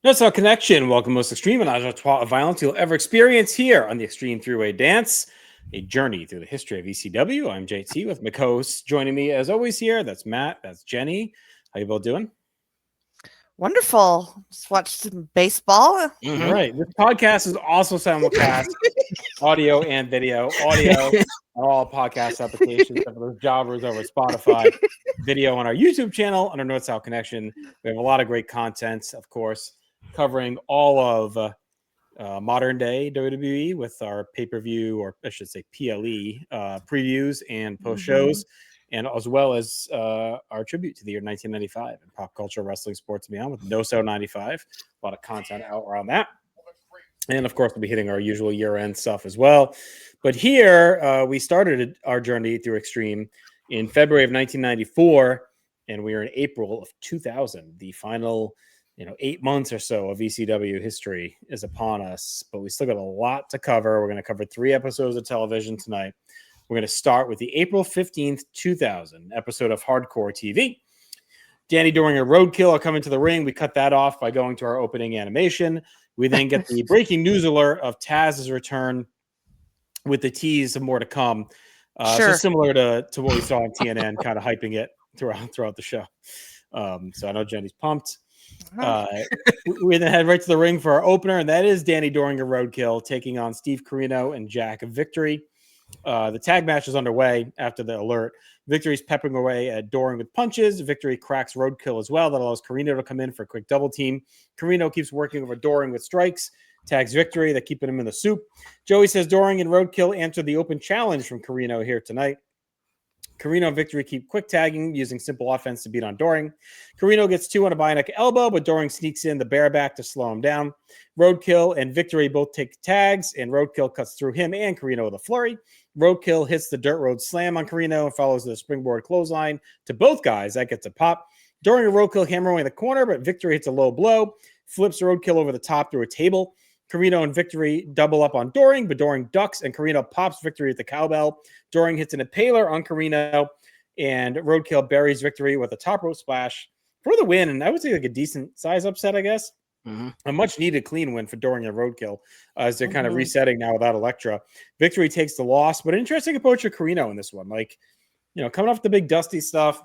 That's our connection. Welcome, most extreme and of violence you'll ever experience here on the Extreme Three-Way Dance, a journey through the history of ECW. I'm JT with my co-hosts joining me as always here. That's Matt. That's Jenny. How you both doing? Wonderful. Just watched some baseball. All right. This podcast is also simulcast, audio and video. Audio on all podcast applications, except for those jobbers over Spotify. Video on our YouTube channel under North South Connection. We have a lot of great content, of course, covering all of modern day WWE with our pay-per-view, or I should say PLE previews and post shows, and as well as our tribute to the year 1995 in pop culture, wrestling, sports, and beyond with No So 95. A lot of content out around that. And of course, we'll be hitting our usual year-end stuff as well. But here, we started our journey through Extreme in February of 1994, and we are in April of 2000. The final 8 months or so of ECW history is upon us, but we still got a lot to cover. We're going to cover 3 episodes of television tonight. We're going to start with the April 15th, 2000 episode of Hardcore TV. Danny Doring and Roadkill are coming to the ring. We cut that off by going to our opening animation. We then get the breaking news alert of Taz's return with the tease of more to come. So similar to what we saw on TNN, kind of hyping it throughout the show. So I know Jenny's pumped. We then head right to the ring for our opener, and that is Danny Doring and Roadkill taking on Steve Corino and Jack Victory. The tag match is underway after the alert. Victory's peppering away at Doring with punches. Victory cracks Roadkill as well. That allows Corino to come in for a quick double team. Corino keeps working over Doring with strikes. Tags Victory. They're keeping him in the soup. Joey says Doring and Roadkill answer the open challenge from Corino here tonight. Corino and Victory keep quick tagging using simple offense to beat on Doring. Corino gets 2 on a bionic elbow, but Doring sneaks in the bareback to slow him down. Roadkill and Victory both take tags, and Roadkill cuts through him and Corino with a flurry. Roadkill hits the dirt road slam on Corino and follows the springboard clothesline to both guys. That gets a pop. Doring and Roadkill hammer away in the corner, but Victory hits a low blow, flips Roadkill over the top through a table. Corino and Victory double up on Doring, but Doring ducks, and Corino pops Victory at the cowbell. Doring hits an impaler on Corino, and Roadkill buries Victory with a top rope splash for the win. And I would say like a decent size upset, I guess. A much needed clean win for Doring and Roadkill as they're kind of resetting now without Elektra. Victory takes the loss, but interesting approach of Corino in this one. Like, coming off the big Dusty stuff,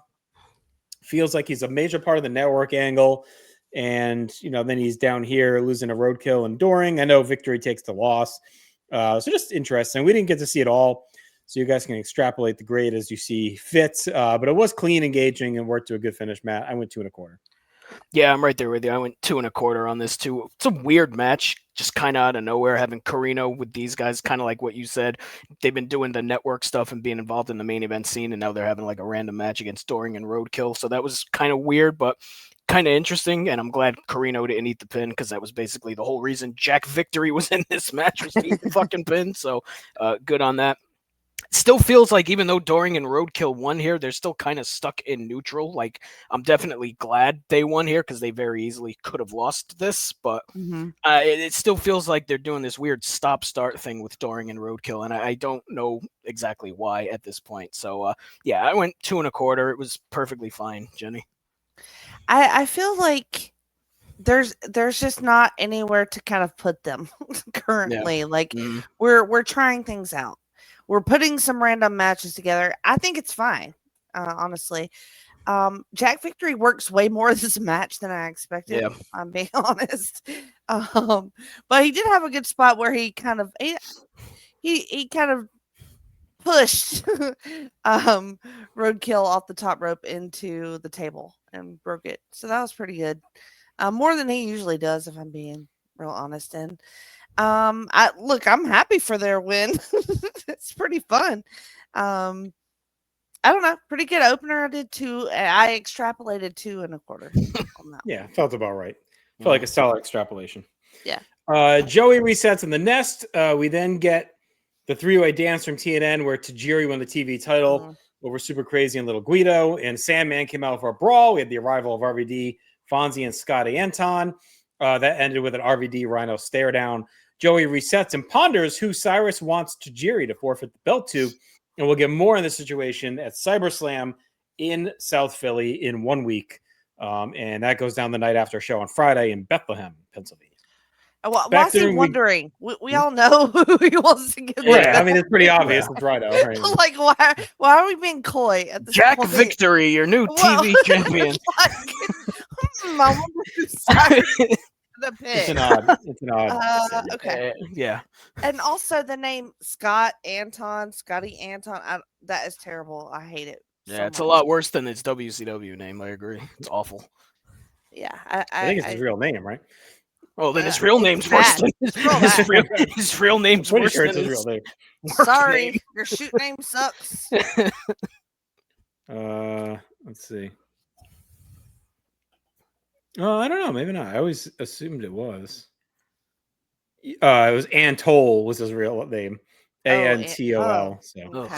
feels like he's a major part of the network angle. And, then he's down here losing a Roadkill and Doring. I know Victory takes the loss. So just interesting. We didn't get to see it all, so you guys can extrapolate the grade as you see fit. But it was clean, engaging, and worked to a good finish, Matt. I went 2 1/4. Yeah, I'm right there with you. I went 2 1/4 on this too. It's a weird match, just kind of out of nowhere, having Corino with these guys, kind of like what you said. They've been doing the network stuff and being involved in the main event scene, and now they're having like a random match against Doring and Roadkill. So that was kind of weird, but kind of interesting, and I'm glad Corino didn't eat the pin, because that was basically the whole reason Jack Victory was in this match, was to eat the fucking pin. So good on that. Still feels like even though Doring and Roadkill won here, they're still kind of stuck in neutral. Like, I'm definitely glad they won here, because they very easily could have lost this, but it still feels like they're doing this weird stop-start thing with Doring and Roadkill, and I don't know exactly why at this point. So yeah, I went 2 1/4. It was perfectly fine, Jenny. I feel like there's just not anywhere to kind of put them currently. Like, we're trying things out. We're putting some random matches together. I think it's fine, honestly. Jack Victory works way more this match than I expected. Yeah. I'm being honest. But he did have a good spot where he kind of he kind of pushed Roadkill off the top rope into the table and broke it. So that was pretty good. More than he usually does, if I'm being real honest. And I'm happy for their win. It's pretty fun. I don't know. Pretty good opener. I did 2. I extrapolated 2 1/4 on that. Yeah, felt about right. Felt like a solid extrapolation. Yeah. Joey resets in the nest. We then get the 3-way dance from TNN where Tajiri won the TV title over Super Crazy and Little Guido. And Sandman came out for a brawl. We had the arrival of RVD, Fonzie, and Scotty Anton. That ended with an RVD Rhino stare down. Joey resets and ponders who Cyrus wants Tajiri to forfeit the belt to. And we'll get more in the situation at CyberSlam in South Philly in 1 week. And that goes down the night after show on Friday in Bethlehem, Pennsylvania. Why is he wondering? We all know who he wants to get. Yeah, I mean, it's pretty obvious. It's Rhino. Right? Like, why are we being coy at this Jack point? Victory, your new TV champion. I wonder who's the pick. It's an odd. Okay. Yeah. And also the name Scotty Anton, that is terrible. I hate it. Yeah, it's a lot worse than its WCW name. I agree. It's awful. Yeah, I think it's his real name, right? Well, then his real name's worse than his real name's worse than his real name. Sorry, name. your shoot name sucks. Let's see. Oh, I don't know. Maybe not. I always assumed it was. It was Antol was his real name. Antol. So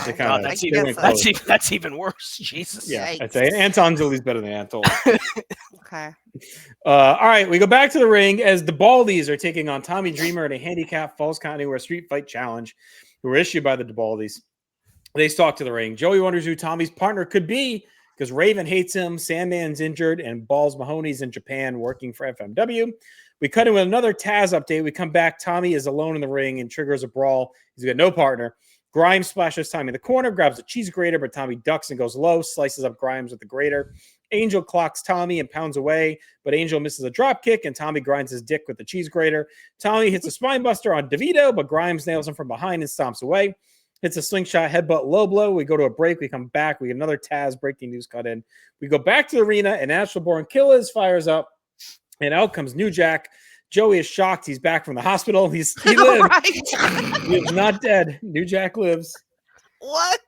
that's even worse. Jesus. Yeah, I'd say Anton's at least better than Antol. Okay. All right, we go back to the ring as the Baldies are taking on Tommy Dreamer in a handicap falls count anywhere street fight challenge, who were issued by the Baldies. They stalk to the ring. Joey wonders who Tommy's partner could be because Raven hates him, Sandman's injured, and Balls Mahoney's in Japan working for FMW. We cut in with another Taz update. We come back. Tommy is alone in the ring and triggers a brawl. He's got no partner. Grimes splashes Tommy in the corner, grabs a cheese grater, but Tommy ducks and goes low, slices up Grimes with the grater. Angel clocks Tommy and pounds away, but Angel misses a drop kick, and Tommy grinds his dick with the cheese grater. Tommy hits a spine buster on DeVito, but Grimes nails him from behind and stomps away. Hits a slingshot headbutt low blow. We go to a break. We come back. We get another Taz breaking news cut in. We go back to the arena, and Natural Born Killers fires up, and out comes New Jack. Joey is shocked. He's back from the hospital. He lives. Right. He is not dead. New Jack lives. What?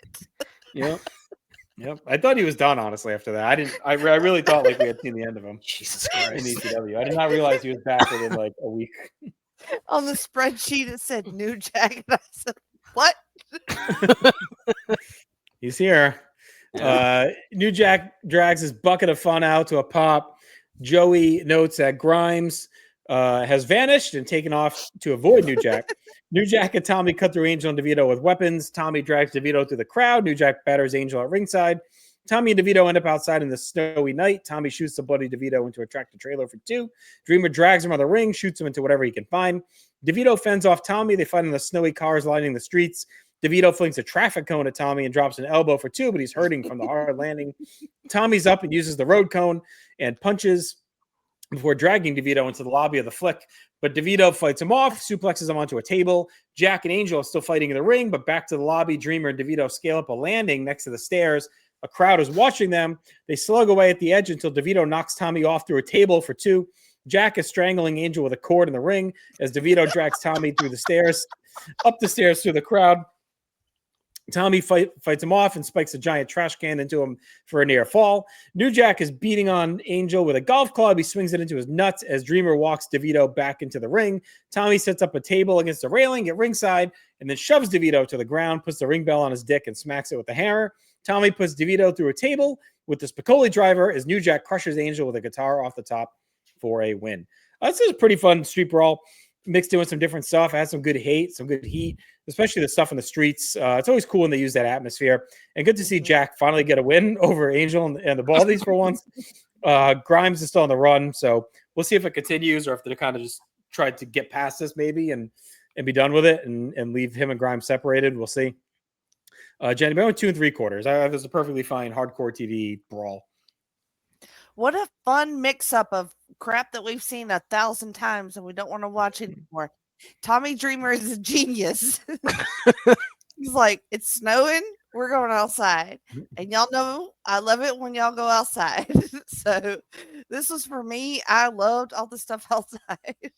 Yep. I thought he was done, honestly, after that. I really thought like we had seen the end of him. Jesus Christ. In ECW. I did not realize he was back within like a week. On the spreadsheet, it said New Jack. And I said, what? He's here. New Jack drags his bucket of fun out to a pop. Joey notes that Grimes has vanished and taken off to avoid New Jack. New Jack and Tommy cut through Angel and DeVito with weapons. Tommy drags DeVito through the crowd. New Jack batters Angel at ringside. Tommy and DeVito end up outside in the snowy night. Tommy shoots the bloody DeVito into a tractor trailer for 2. Dreamer drags him on the ring, shoots him into whatever he can find. DeVito fends off Tommy. They fight in the snowy cars lining the streets. DeVito flings a traffic cone at Tommy and drops an elbow for 2, but he's hurting from the hard landing. Tommy's up and uses the road cone and punches before dragging DeVito into the lobby of the Flick. But DeVito fights him off, suplexes him onto a table. Jack and Angel are still fighting in the ring, but back to the lobby. Dreamer and DeVito scale up a landing next to the stairs. A crowd is watching them. They slug away at the edge until DeVito knocks Tommy off through a table for 2. Jack is strangling Angel with a cord in the ring as DeVito drags Tommy through the stairs, up the stairs through the crowd. Tommy fights him off and spikes a giant trash can into him for a near fall. New Jack is beating on Angel with a golf club. He swings it into his nuts as Dreamer walks DeVito back into the ring. Tommy sets up a table against the railing at ringside and then shoves DeVito to the ground, puts the ring bell on his dick and smacks it with a hammer. Tommy puts DeVito through a table with the Spicoli driver as New Jack crushes Angel with a guitar off the top for a win. This is a pretty fun street brawl. Mixed in with some different stuff. It has some good hate, some good heat, especially the stuff in the streets. It's always cool when they use that atmosphere. And good to see Jack finally get a win over Angel and the Baldies for once. Grimes is still on the run, so we'll see if it continues or if they kind of just tried to get past this maybe and be done with it and leave him and Grimes separated. We'll see. Jenny, I went 2 3/4. It was a perfectly fine hardcore TV brawl. What a fun mix-up of crap that we've seen 1,000 times and we don't want to watch anymore. Tommy Dreamer is a genius. He's like, it's snowing, we're going outside. And y'all know I love it when y'all go outside. So this was for me. I loved all the stuff outside.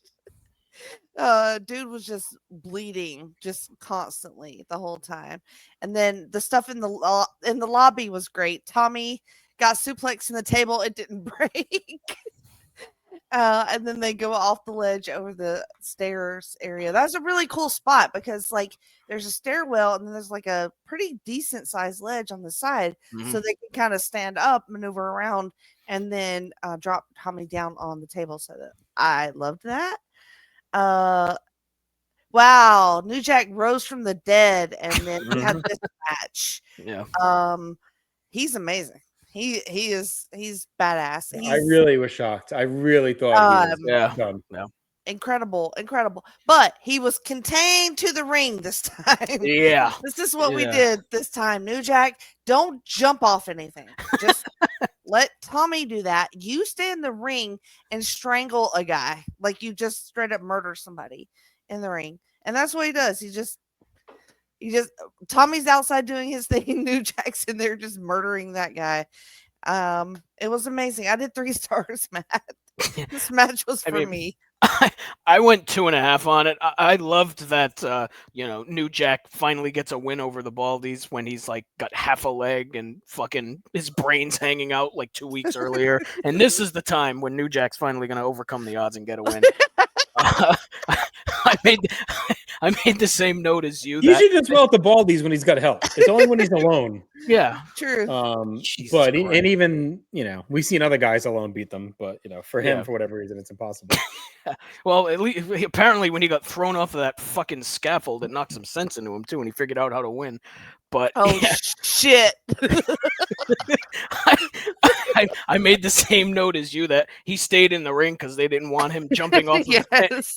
Dude was just bleeding just constantly the whole time. And then the stuff in the lobby was great. Tommy got suplex in the table, it didn't break. And then they go off the ledge over the stairs area. That's a really cool spot because like there's a stairwell and then there's like a pretty decent sized ledge on the side. So they can kind of stand up, maneuver around, and then drop Tommy down on the table. So that I loved that. Wow, New Jack rose from the dead and then we had this match. Yeah. He's amazing. He's badass. I really was shocked. I really thought he was done. Yeah. Incredible. But he was contained to the ring this time. Yeah. This is what we did this time. New Jack, don't jump off anything. Just let Tommy do that. You stay in the ring and strangle a guy. Like you just straight up murder somebody in the ring. And that's what he does. He just Tommy's outside doing his thing. New Jack's in there just murdering that guy. It was amazing. I did 3 stars, Matt. This match was for me. I went 2.5 on it. I loved that, New Jack finally gets a win over the Baldies when he's like got half a leg and fucking his brain's hanging out like 2 weeks earlier. And this is the time when New Jack's finally going to overcome the odds and get a win. I made the same note as you. You should just roll out the Baldies when he's got help. It's only when he's alone. Yeah, true. But and even we've seen other guys alone beat them, but for him, for whatever reason, it's impossible. Well, at least apparently when he got thrown off of that fucking scaffold, it knocked some sense into him too, and he figured out how to win. But shit. I made the same note as you that he stayed in the ring because they didn't want him jumping off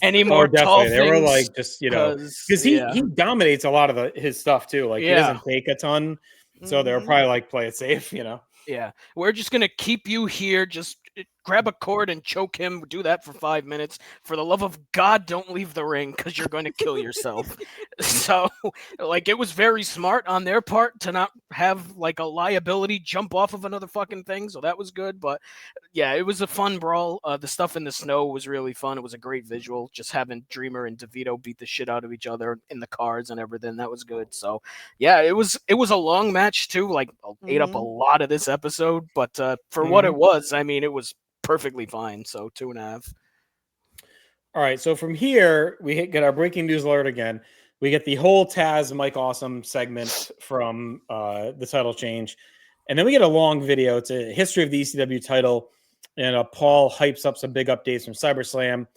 any more tall things. They were like just because he dominates a lot of his stuff too. Like he doesn't take a ton, so they were probably like play it safe. Yeah, we're just gonna keep you here. Just grab a cord and choke him. Do that for 5 minutes. For the love of God, don't leave the ring because you're going to kill yourself. So, like, it was very smart on their part to not have like a liability jump off of another fucking thing. So that was good. But yeah, it was a fun brawl. The stuff in the snow was really fun. It was a great visual. Just having Dreamer and DeVito beat the shit out of each other in the cars and everything. That was good. So yeah, it was a long match too. Like ate up a lot of this episode, but for what it was, I mean, it was perfectly fine. So 2.5. All right. So from here, we get our breaking news alert again. We get the whole Taz Mike Awesome segment from the title change. And then we get a long video. It's a history of the ECW title. And Paul hypes up some big updates from CyberSlam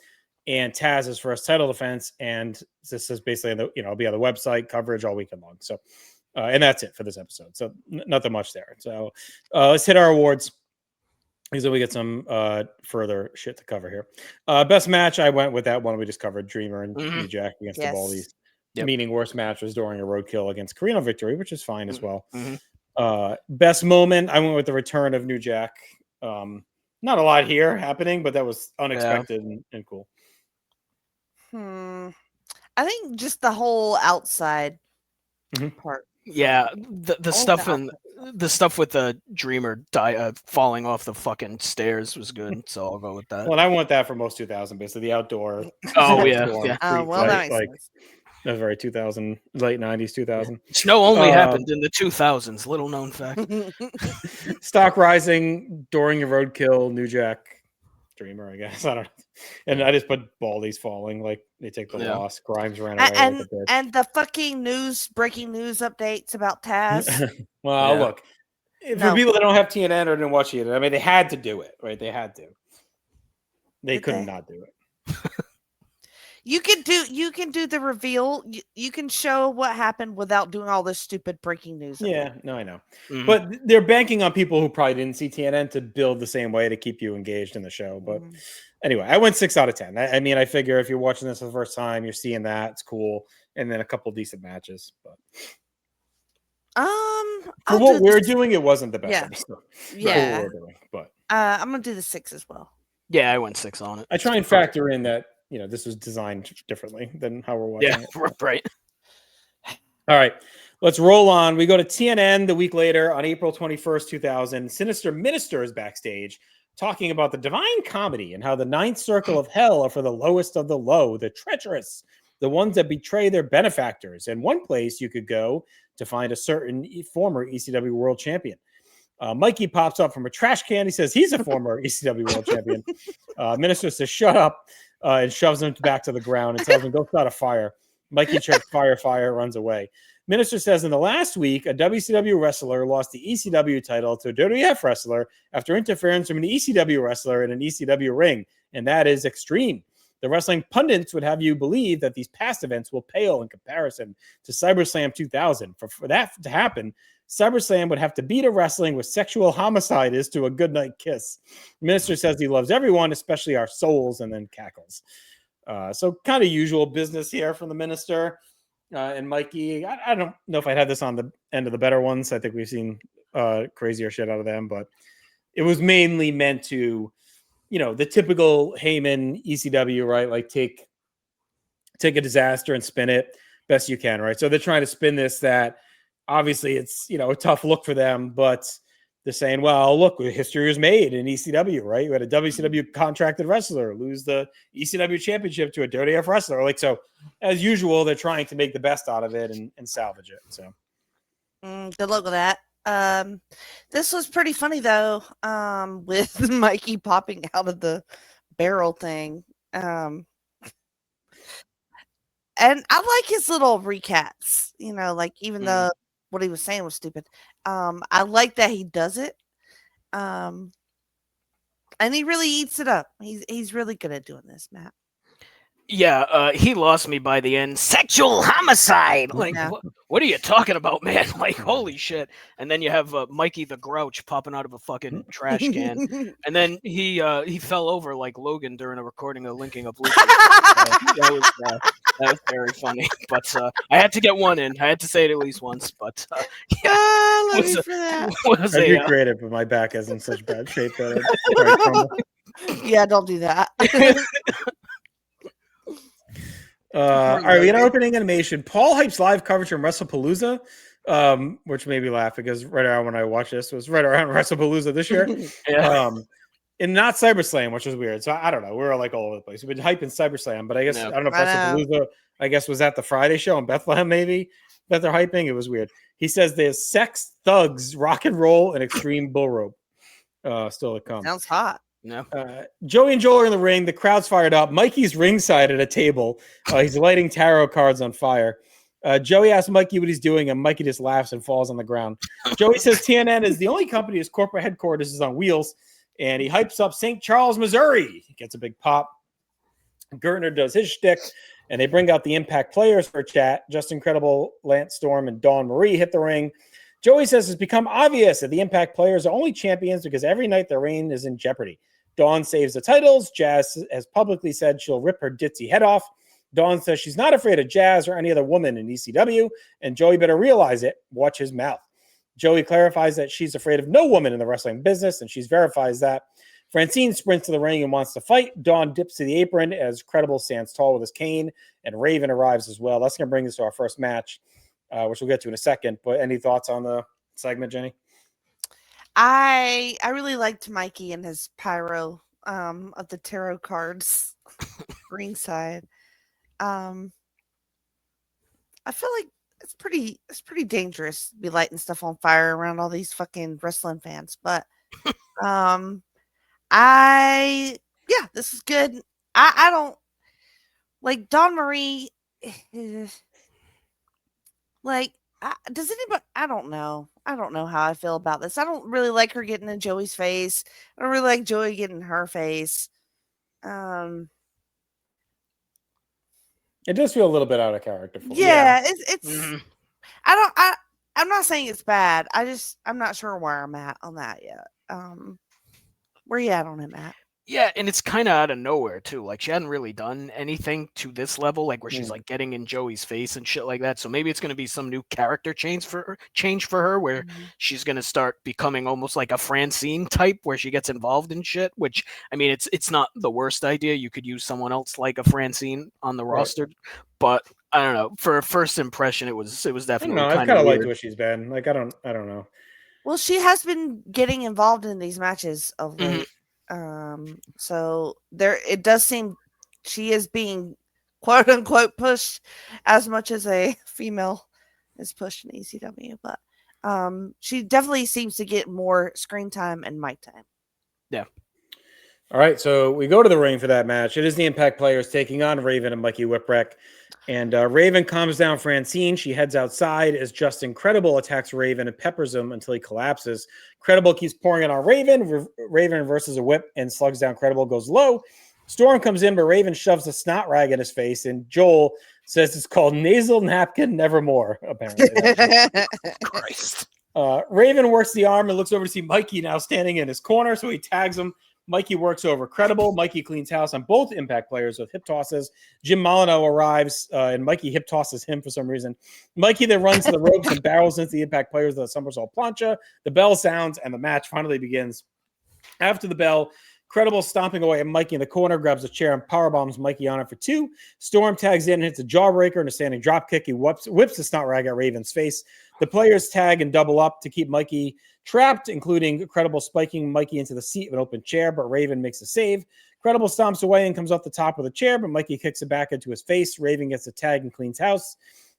and Taz's first title defense. And this is basically, it'll be on the website coverage all weekend long. So, and that's it for this episode. So nothing much there. So let's hit our awards. Because we get some further shit to cover here. Best match, I went with that one we just covered, Dreamer and New Jack against the Baldies. Meaning worst match was during a roadkill against Carino Victory, which is fine as well. Best moment, I went with the return of New Jack. Not a lot here happening, but that was unexpected and cool. I think just the whole outside part. Yeah, the stuff the stuff with the Dreamer falling off the fucking stairs was good, so I'll go with that. Well, and I want that for most 2000, basically the outdoor. Oh yeah. Well, that makes sense. That was very 2000, late 90s, 2000. Snow only happened in the 2000s. Little known fact. Stock rising during a roadkill. New Jack, Dreamer, I guess. I don't know. And I just put Baldies falling, like they take the loss. Grimes ran away. And the fucking breaking news updates about Taz. Well, look, for people that don't have TNN or didn't watch it, I mean, they had to do it, right? They had to. They couldn't not do it. You can do the reveal. You can show what happened without doing all this stupid breaking news. Yeah, no, I know. But they're banking on people who probably didn't see TNN to build the same way to keep you engaged in the show. But anyway, I went 6 out of 10. I mean, I figure if you're watching this for the first time, you're seeing that, it's cool. And then a couple decent matches. But for what we're doing, it wasn't the best episode. Yeah. For what we're doing, but I'm gonna do the 6 as well. Yeah, I went 6 on it. I try and factor in that this was designed differently than how we're watching it. Right. All right, let's roll on. We go to TNN the week later on April 21st, 2000. Sinister Minister is backstage talking about the Divine Comedy and how the ninth circle of hell are for the lowest of the low, the treacherous, the ones that betray their benefactors. And one place you could go to find a certain former ECW world champion. Mikey pops up from a trash can. He says he's a former ECW world champion. Minister says, shut up, and shoves him back to the ground and tells him, go start a fire. Mikey checks fire, runs away. Minister says in the last week, a WCW wrestler lost the ECW title to a WWF wrestler after interference from an ECW wrestler in an ECW ring, and that is extreme. The wrestling pundits would have you believe that these past events will pale in comparison to CyberSlam 2000. For that to happen, CyberSlam would have to beat a wrestling with sexual homicide is to a goodnight kiss. The minister says he loves everyone, especially our souls, and then cackles. So kind of usual business here from the minister and Mikey. I don't know if I'd have this on the end of the better ones. I think we've seen crazier shit out of them, but it was mainly meant to, the typical Heyman ECW, right? Like take a disaster and spin it best you can, right? So they're trying to spin this that obviously it's, a tough look for them, but they're saying, well, look, history was made in ECW, right? You had a WCW contracted wrestler lose the ECW championship to a Dirty F wrestler. Like, so as usual, they're trying to make the best out of it and salvage it. So good luck with that. This was pretty funny though, with Mikey popping out of the barrel thing. And I like his little recaps, like even though what he was saying was stupid. I like that he does it. And he really eats it up. He's really good at doing this, Matt. Yeah, he lost me by the end. Sexual homicide. Like, Yeah. what are you talking about, man? Like, holy shit. And then you have Mikey the Grouch popping out of a fucking trash can. And then he fell over like Logan during a recording of Linking Up Luke. That was very funny. But I had to get one in. I had to say it at least once. But yeah. Love you for that. I'd be creative, but my back is in such bad shape that yeah, don't do that. All right, we got our opening animation. Paul hypes live coverage from WrestlePalooza, which made me laugh because right around when I watched this was right around WrestlePalooza this year. And not CyberSlam, which was weird. So I don't know. We're like all over the place. We've been hyping CyberSlam, but I guess I don't know if WrestlePalooza, I guess, was at the Friday show in Bethlehem, maybe that they're hyping. It was weird. He says there's sex, thugs, rock and roll, and extreme bull rope still to come. Sounds hot. No. Joey and Joel are in the ring. The crowd's fired up. Mikey's ringside at a table. He's lighting tarot cards on fire. Joey asks Mikey what he's doing, and Mikey just laughs and falls on the ground. Joey says TNN is the only company whose corporate headquarters is on wheels, and he hypes up St. Charles, Missouri. He gets a big pop. Gertner does his shtick, and they bring out the Impact players for a chat. Just Incredible, Lance Storm, and Dawn Marie hit the ring. Joey says it's become obvious that the Impact players are only champions because every night their reign is in jeopardy. Dawn saves the titles. Jazz has publicly said she'll rip her ditzy head off. Dawn says she's not afraid of Jazz or any other woman in ECW, and Joey better realize it. Watch his mouth. Joey clarifies that she's afraid of no woman in the wrestling business, and she verifies that. Francine sprints to the ring and wants to fight. Dawn dips to the apron as Credible stands tall with his cane, and Raven arrives as well. That's going to bring us to our first match, which we'll get to in a second. But any thoughts on the segment, Jenny? I really liked Mikey and his pyro of the tarot cards ringside. I feel like it's pretty dangerous to be lighting stuff on fire around all these fucking wrestling fans, but this is good. I don't like Dawn Marie. Like, does anybody? I don't know how I feel about this. I don't really like her getting in Joey's face. I don't really like Joey getting in her face. It does feel a little bit out of character for me. Yeah, it's I'm not saying it's bad. I'm not sure where I'm at on that yet. Where you at on it, Matt? Yeah, and it's kind of out of nowhere too. Like, she hadn't really done anything to this level, like where she's like getting in Joey's face and shit like that. So maybe it's going to be some new character change for her, where she's going to start becoming almost like a Francine type, where she gets involved in shit. Which, I mean, it's not the worst idea. You could use someone else like a Francine on the roster, but I don't know. For a first impression, it was definitely. I kind of liked what she's been like. I don't know. Well, she has been getting involved in these matches of late. So it does seem she is being quote unquote pushed as much as a female is pushed in ECW, but she definitely seems to get more screen time and mic time. Yeah. All right, so we go to the ring for that match. It is the Impact players taking on Raven and Mikey Whipwreck. And Raven calms down Francine. She heads outside as Just Incredible attacks Raven and peppers him until he collapses. Credible keeps pouring it on Raven. Raven reverses a whip and slugs down Credible, goes low. Storm comes in, but Raven shoves a snot rag in his face. And Joel says it's called nasal napkin nevermore, apparently. Christ. Raven works the arm and looks over to see Mikey now standing in his corner, so he tags him. Mikey works over Credible. Mikey cleans house on both Impact players with hip tosses. Jim Molyneux arrives, and Mikey hip tosses him for some reason. Mikey then runs to the ropes and barrels into the Impact players with a somersault plancha. The bell sounds, and the match finally begins. After the bell, Credible stomping away at Mikey in the corner, grabs a chair and powerbombs Mikey on it for 2. Storm tags in and hits a jawbreaker and a standing dropkick. He whips the snot rag at Raven's face. The players tag and double up to keep Mikey trapped, including Credible spiking Mikey into the seat of an open chair, but Raven makes a save. Credible stomps away and comes off the top of the chair, but Mikey kicks it back into his face. Raven gets a tag and cleans house,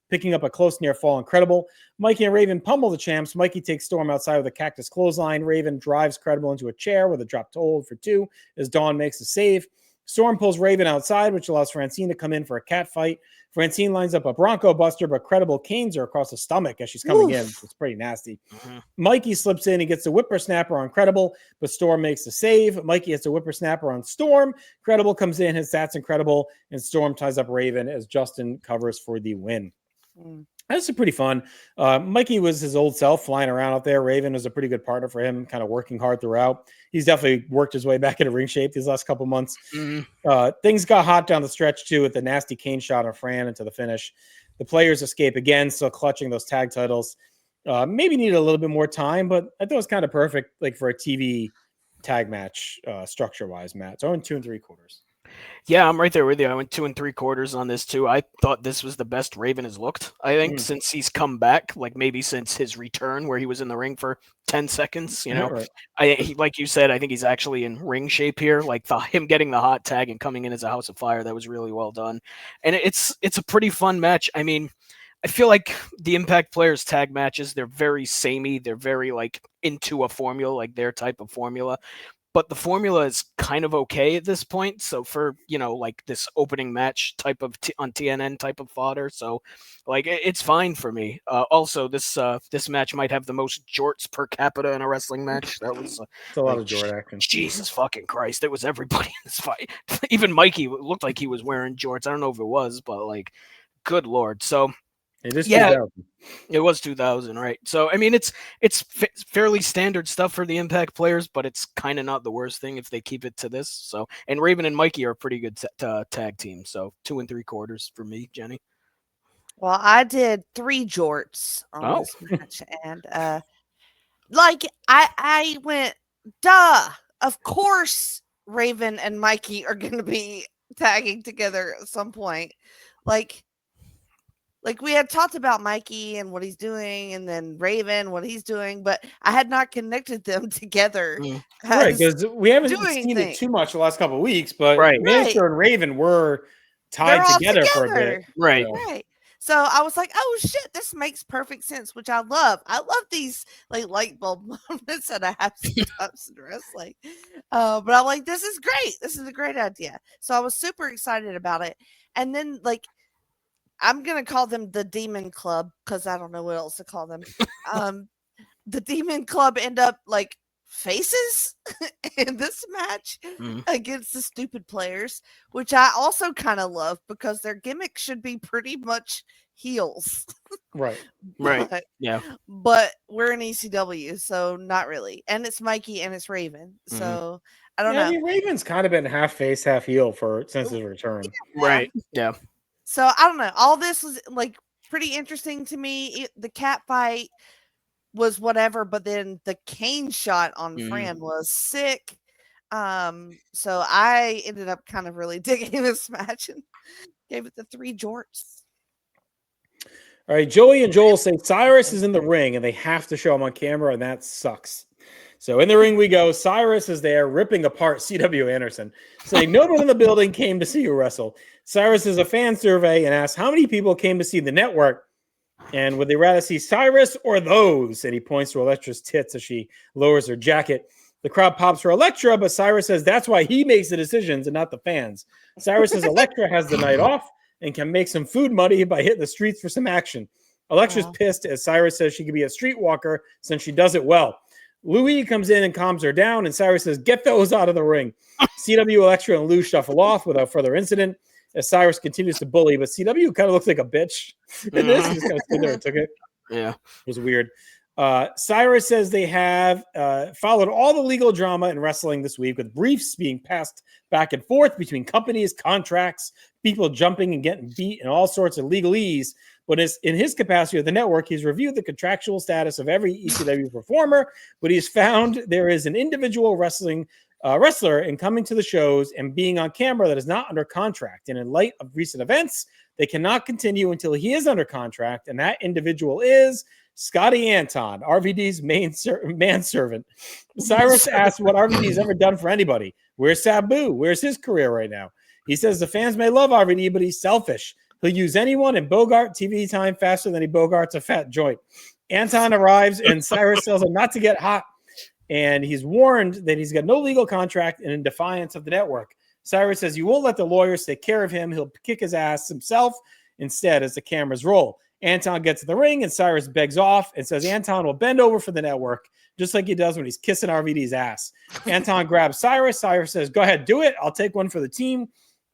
picking up a close near fall. Credible. Mikey and Raven pummel the champs. Mikey takes Storm outside with a cactus clothesline. Raven drives Credible into a chair with a drop to hold for 2 as Dawn makes a save. Storm pulls Raven outside, which allows Francine to come in for a cat fight. Francine lines up a Bronco Buster, but Credible canes her across the stomach as she's coming in. It's pretty nasty. Mikey slips in and gets a whippersnapper on Credible, but Storm makes the save. Mikey hits a whippersnapper on Storm. Credible comes in, hits that's incredible, and Storm ties up Raven as Justin covers for the win. That's pretty fun. Mikey was his old self flying around out there. Raven was a pretty good partner for him, kind of working hard throughout. He's definitely worked his way back into ring shape these last couple months. Things got hot down the stretch, too, with the nasty cane shot on Fran into the finish. The players escape again, still clutching those tag titles. Maybe needed a little bit more time, but I thought it was kind of perfect like for a TV tag match, structure-wise, Matt. So I went 2 3/4. Yeah, I'm right there with you. I went 2 3/4 on this too. I thought this was the best Raven has looked, I think, since he's come back, like maybe since his return where he was in the ring for 10 seconds, you know. He, like you said, I think he's actually in ring shape here. Like him getting the hot tag and coming in as a House of Fire, that was really well done. And it's a pretty fun match. I mean, I feel like the Impact players tag matches, they're very samey. They're very like into a formula, like their type of formula. But the formula is kind of okay at this point. So for, you know, like this opening match type of on TNN type of fodder. So like it's fine for me. Also, this match might have the most jorts per capita in a wrestling match. That was it's a lot of jort action. Jesus fucking Christ. It was everybody in this fight. Even Mikey looked like he was wearing jorts. I don't know if it was, but like, good Lord. So it is 2000. It was 2000, right? So I mean, it's fairly standard stuff for the Impact players, but it's kind of not the worst thing if they keep it to this. So, and Raven and Mikey are a pretty good tag team. So 2 3/4 for me, Jenny. Well, I did 3 jorts on this match, and like I went, duh, of course Raven and Mikey are going to be tagging together at some point, Like we had talked about Mikey and what he's doing, and then Raven, what he's doing, but I had not connected them together. Right, because we haven't seen it too much the last couple of weeks, but Minister and Raven were tied together for a bit. Right. So I was like, oh shit, this makes perfect sense, which I love. I love these like light bulb moments that I have sometimes in wrestling. But I'm like, this is great. This is a great idea. So I was super excited about it. And then like, I'm going to call them the Demon Club because I don't know what else to call them. The Demon Club end up like faces in this match against the stupid players, which I also kind of love because their gimmick should be pretty much heels. Right. But we're in ECW, so not really. And it's Mikey and it's Raven. So I don't know. I mean, Raven's kind of been half face, half heel since his return. Right. Yeah. So I don't know. All this was like pretty interesting to me. The cat fight was whatever, but then the cane shot on Fran was sick. So I ended up kind of really digging this match and gave it the 3 jorts. All right, Joey and Joel say Cyrus is in the ring and they have to show him on camera, and that sucks. So in the ring we go. Cyrus is there ripping apart C.W. Anderson, saying no one in the building came to see you wrestle. Cyrus is a fan survey and asks how many people came to see the network, and would they rather see Cyrus or those? And he points to Elektra's tits as she lowers her jacket. The crowd pops for Elektra, but Cyrus says that's why he makes the decisions and not the fans. Cyrus says Elektra has the night off and can make some food money by hitting the streets for some action. Elektra's pissed as Cyrus says she could be a streetwalker since she does it well. Louis comes in and calms her down, and Cyrus says, get those out of the ring. CW, Elektra, and Lou shuffle off without further incident as Cyrus continues to bully, but CW kind of looks like a bitch in this. He just kind of stood there and took it. Yeah. It was weird. Cyrus says they have followed all the legal drama in wrestling this week, with briefs being passed back and forth between companies, contracts, people jumping and getting beat, and all sorts of legalese. But in his capacity at the network, he's reviewed the contractual status of every ECW performer, but he's found there is an individual wrestler in coming to the shows and being on camera that is not under contract. And in light of recent events, they cannot continue until he is under contract, and that individual is Scotty Anton, RVD's manservant. Cyrus asked what RVD's ever done for anybody. Where's Sabu? Where's his career right now? He says the fans may love RVD, but he's selfish. He'll use anyone and bogart TV time faster than he bogarts a fat joint. Anton arrives, and Cyrus tells him not to get hot, and he's warned that he's got no legal contract and in defiance of the network. Cyrus says you won't let the lawyers take care of him. He'll kick his ass himself instead as the cameras roll. Anton gets in the ring, and Cyrus begs off and says Anton will bend over for the network, just like he does when he's kissing RVD's ass. Anton grabs Cyrus. Cyrus says, go ahead, do it. I'll take one for the team.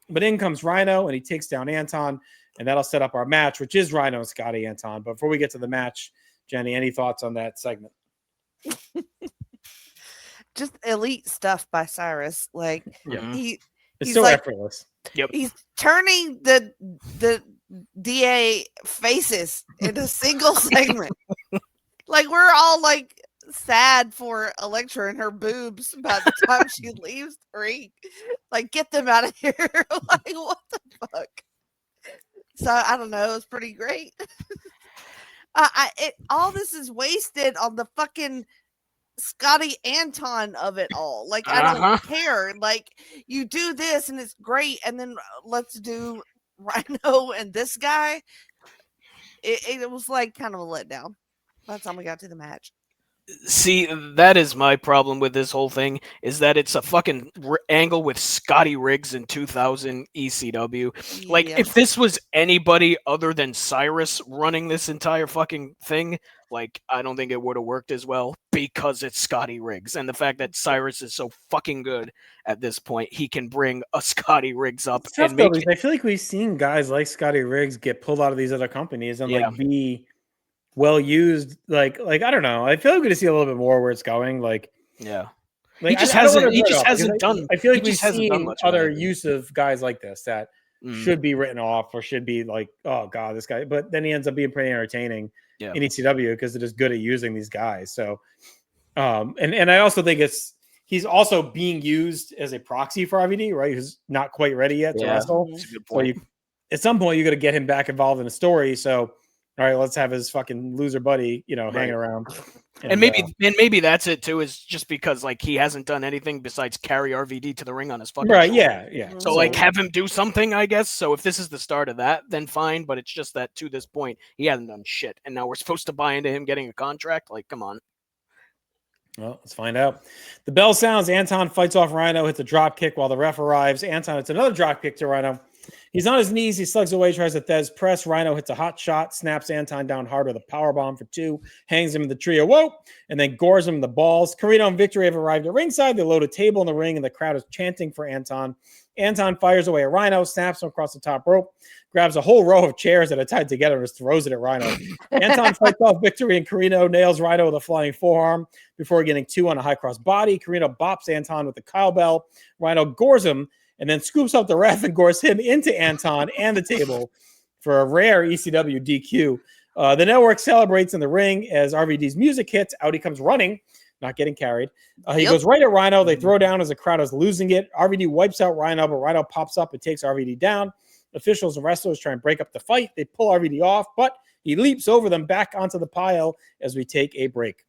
But in comes Rhino, and he takes down Anton, and that'll set up our match, which is Rhino and Scotty Anton. But before we get to the match, Jenny, any thoughts on that segment? Just elite stuff by Cyrus. Like, it's so like, effortless. Yep. He's turning the DA faces in a single segment. Like, we're all like sad for Elektra and her boobs by the time she leaves the ring. Like, get them out of here. Like, what the fuck? So I don't know. It's pretty great. All this is wasted on the fucking Scotty Anton of it all. Like, I don't care. Like, you do this and it's great, and then let's do Rhino and this guy. It was like kind of a letdown by the time we got to the match. See, that is my problem with this whole thing, is that it's a fucking angle with Scotty Riggs in 2000 ECW. Like, if this was anybody other than Cyrus running this entire fucking thing, like, I don't think it would have worked as well, because it's Scotty Riggs. And the fact that Cyrus is so fucking good at this point, he can bring a Scotty Riggs up and make it. I feel like we've seen guys like Scotty Riggs get pulled out of these other companies and like be well used. Like I don't know. I feel like we're gonna see a little bit more where it's going. Like he just hasn't done. I feel like we've seen other use of guys like this that should be written off or should be like, oh god, this guy. But then he ends up being pretty entertaining in ECW because it is good at using these guys. So, and I also think he's also being used as a proxy for RVD, right? Who's not quite ready yet to wrestle. That's a good point. So at some point, you got to get him back involved in the story. So, all right, let's have his fucking loser buddy, hanging around. And maybe that's it too, is just because like he hasn't done anything besides carry RVD to the ring on his fucking shoulder. Yeah. So like have him do something, I guess. So if this is the start of that, then fine. But it's just that to this point, he hasn't done shit. And now we're supposed to buy into him getting a contract? Like, come on. Well, let's find out. The bell sounds. Anton fights off Rhino, hits a drop kick while the ref arrives. Anton hits another drop kick to Rhino. He's on his knees. He slugs away, tries a Thez press. Rhino hits a hot shot, snaps Anton down hard with a powerbomb for 2, hangs him in the trio, and then gores him in the balls. Carino and Victory have arrived at ringside. They load a table in the ring, and the crowd is chanting for Anton. Anton fires away at Rhino, snaps him across the top rope, grabs a whole row of chairs that are tied together, and just throws it at Rhino. Anton fights off Victory, and Carino nails Rhino with a flying forearm before getting 2 on a high cross body. Carino bops Anton with the cowbell. Rhino gores him, and then scoops up the ref and gores him into Anton and the table for a rare ECW DQ. The network celebrates in the ring as RVD's music hits. Out he comes running, not getting carried. He goes right at Rhino. They throw down as the crowd is losing it. RVD wipes out Rhino, but Rhino pops up and takes RVD down. Officials and wrestlers try and break up the fight. They pull RVD off, but he leaps over them back onto the pile as we take a break.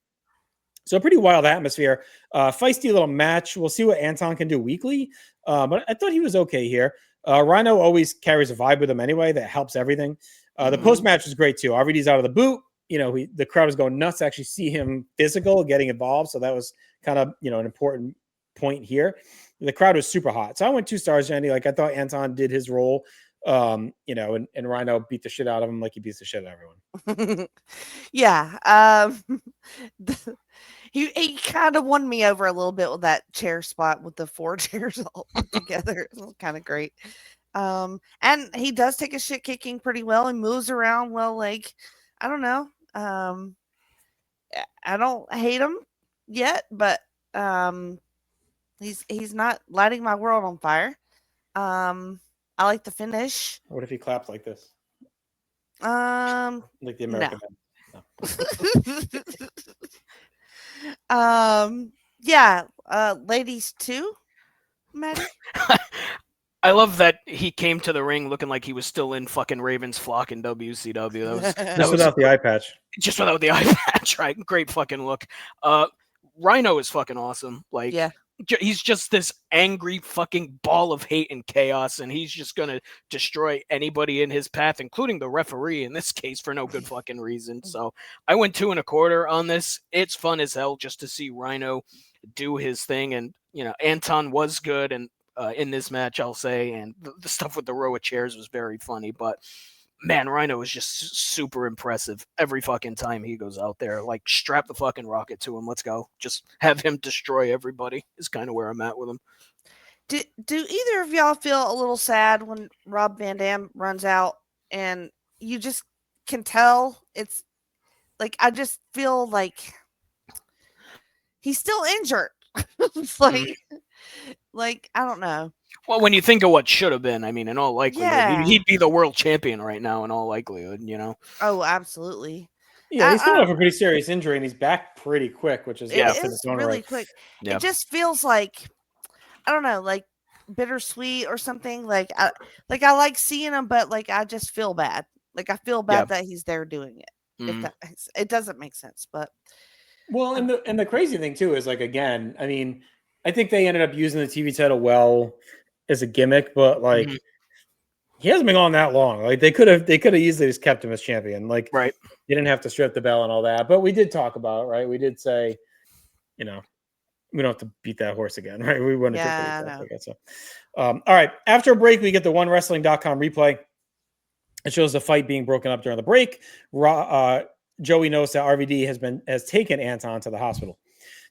So a pretty wild atmosphere. Feisty little match. We'll see what Anton can do weekly. But I thought he was okay here. Rhino always carries a vibe with him anyway. That helps everything. The post-match was great too. RVD's out of the boot. The crowd is going nuts to actually see him physical, getting involved. So that was kind of, an important point here. The crowd was super hot. So I went 2 stars, Jenny. Like I thought Anton did his role. And Rhino beat the shit out of him like he beats the shit out of everyone. Yeah. He kind of won me over a little bit with that chair spot with the 4 chairs all put together. It was kind of great. And he does take a shit kicking pretty well and moves around well. Like, I don't know. I don't hate him yet, but he's not lighting my world on fire. I like the finish. What if he clapped like this? Like the No. American men? No. Yeah. Ladies too, Maddie. I love that he came to the ring looking like he was still in fucking Raven's flock in WCW. That Just was without the eye patch. just without the eye patch, right? Great fucking look. Rhino is fucking awesome. Like, Yeah. He's just this angry fucking ball of hate and chaos, and he's just gonna destroy anybody in his path, including the referee in this case, for no good fucking reason. So I went 2 1/4 on this. It's fun as hell just to see Rhino do his thing, and Anton was good, and in this match, I'll say, and the stuff with the row of chairs was very funny, but man, Rhino is just super impressive every fucking time he goes out there. Like, strap the fucking rocket to him. Let's go. Just have him destroy everybody is kind of where I'm at with him. Do either of y'all feel a little sad when Rob Van Dam runs out and you just can tell it's like, I just feel like he's still injured. It's like, I don't know. Well, when you think of what should have been, I mean, in all likelihood, Yeah. he'd be the world champion right now in all likelihood, Oh, absolutely. Yeah, he's coming off a pretty serious injury, and he's back pretty quick, which is really quick. Yeah. It just feels like, I don't know, like bittersweet or something. Like I like seeing him, but like I just feel bad. Like I feel bad that he's there doing it. It doesn't make sense, but well, and the crazy thing too is, like, again, I mean, I think they ended up using the TV title well as a gimmick, but like he hasn't been on that long. Like they could have easily just kept him as champion. Like, right. You didn't have to strip the bell and all that. But we did talk about it, right? We did say, we don't have to beat that horse again, right? We want to take it. So, all right. After a break, we get the OneWrestling.com replay. It shows the fight being broken up during the break. Joey knows that RVD has taken Anton to the hospital.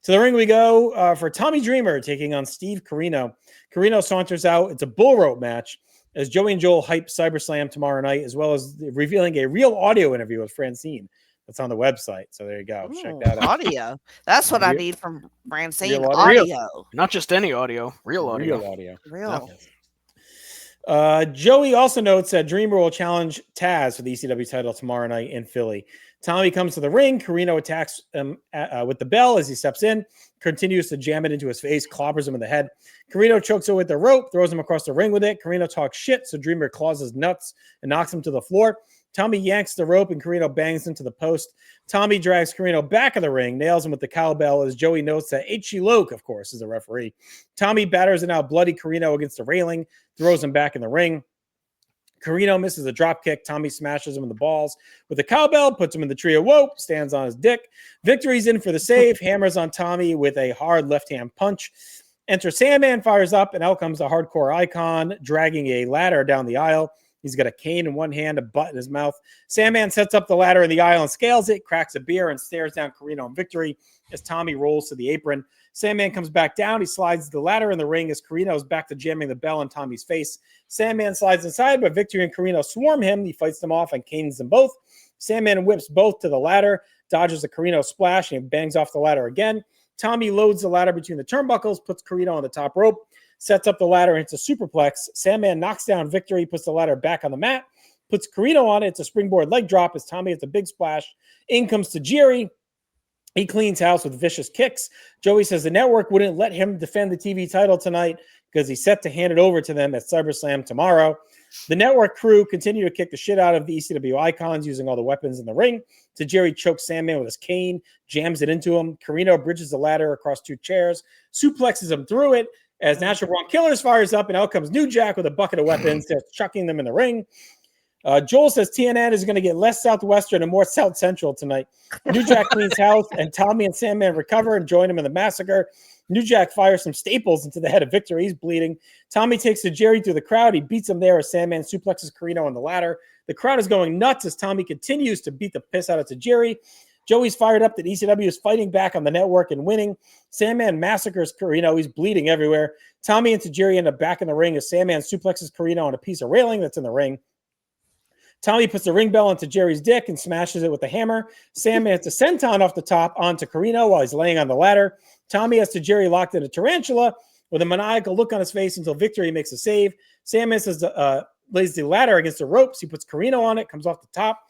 To the ring we go for Tommy Dreamer taking on Steve Corino. Corino saunters out. It's a bull rope match as Joey and Joel hype CyberSlam tomorrow night, as well as revealing a real audio interview with Francine that's on the website. So there you go. Check that out. Audio. That's what I need from Francine. Real audio. Not just any audio. Real audio. Real. Joey also notes that Dreamer will challenge Taz for the ECW title tomorrow night in Philly. Tommy comes to the ring. Corino attacks him with the bell as he steps in, continues to jam it into his face, clobbers him in the head. Corino chokes him with the rope, throws him across the ring with it. Corino talks shit, so Dreamer claws his nuts and knocks him to the floor. Tommy yanks the rope, and Corino bangs into the post. Tommy drags Corino back of the ring, nails him with the cowbell as Joey notes that H.G. Loke, of course, is a referee. Tommy batters an out bloody Corino against the railing, throws him back in the ring. Corino misses a drop kick. Tommy smashes him in the balls with a cowbell, puts him in the tree of woe, stands on his dick. Victory's in for the save, hammers on Tommy with a hard left-hand punch. Enter Sandman, fires up, and out comes the hardcore icon, dragging a ladder down the aisle. He's got a cane in one hand, a butt in his mouth. Sandman sets up the ladder in the aisle and scales it, cracks a beer, and stares down Corino in victory as Tommy rolls to the apron. Sandman comes back down. He slides the ladder in the ring as Corino is back to jamming the bell in Tommy's face. Sandman slides inside, but Victory and Corino swarm him. He fights them off and canes them both. Sandman whips both to the ladder, dodges a Corino splash, and he bangs off the ladder again. Tommy loads the ladder between the turnbuckles, puts Corino on the top rope, sets up the ladder, and hits a superplex. Sandman knocks down Victory, puts the ladder back on the mat, puts Corino on it. It's a springboard leg drop as Tommy hits a big splash. In comes Tajiri. He cleans house with vicious kicks. Joey says the network wouldn't let him defend the TV title tonight because he's set to hand it over to them at CyberSlam tomorrow. The network crew continue to kick the shit out of the ECW icons using all the weapons in the ring. Tajiri chokes Sandman with his cane, jams it into him. Corino bridges the ladder across two chairs, suplexes him through it as Natural Born Killers fires up, and out comes New Jack with a bucket of weapons, starts chucking them in the ring. Joel says TNN is going to get less Southwestern and more South Central tonight. New Jack cleans house, and Tommy and Sandman recover and join him in the massacre. New Jack fires some staples into the head of Victory. He's bleeding. Tommy takes Jerry through the crowd. He beats him there as Sandman suplexes Corino on the ladder. The crowd is going nuts as Tommy continues to beat the piss out of Jerry. Joey's fired up that ECW is fighting back on the network and winning. Sandman massacres Corino. He's bleeding everywhere. Tommy and Tajiri end up back in the ring as Sandman suplexes Corino on a piece of railing that's in the ring. Tommy puts the ring bell into Jerry's dick and smashes it with a hammer. Sandman hits a senton off the top onto Carino while he's laying on the ladder. Tommy has to Jerry locked in a tarantula with a maniacal look on his face until Victory makes a save. Sandman lays the ladder against the ropes. He puts Carino on it, comes off the top.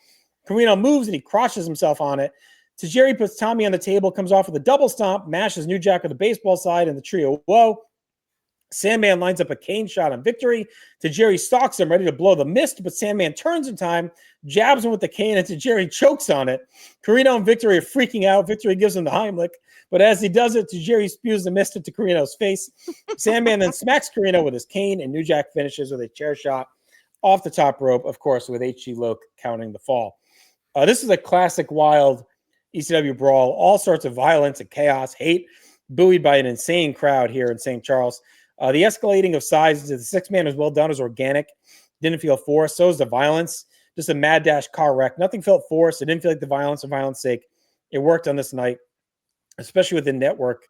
Carino moves and he crosses himself on it. Tajiri puts Tommy on the table, comes off with a double stomp, mashes New Jack with the baseball side and the trio whoa. Sandman lines up a cane shot on Victory. Tajiri stalks him, ready to blow the mist, but Sandman turns in time, jabs him with the cane, and Tajiri chokes on it. Carino and Victory are freaking out. Victory gives him the Heimlich, but as he does it, Tajiri spews the mist into Carino's face. Sandman then smacks Carino with his cane, and New Jack finishes with a chair shot off the top rope, of course, with H.G. Loke counting the fall. This is a classic wild ECW brawl. All sorts of violence and chaos, hate, buoyed by an insane crowd here in St. Charles. The escalating of sizes of the six-man is well done, is organic. Didn't feel forced. So is the violence. Just a mad dash car wreck. Nothing felt forced. It didn't feel like the violence for violence sake. It worked on this night, especially with the network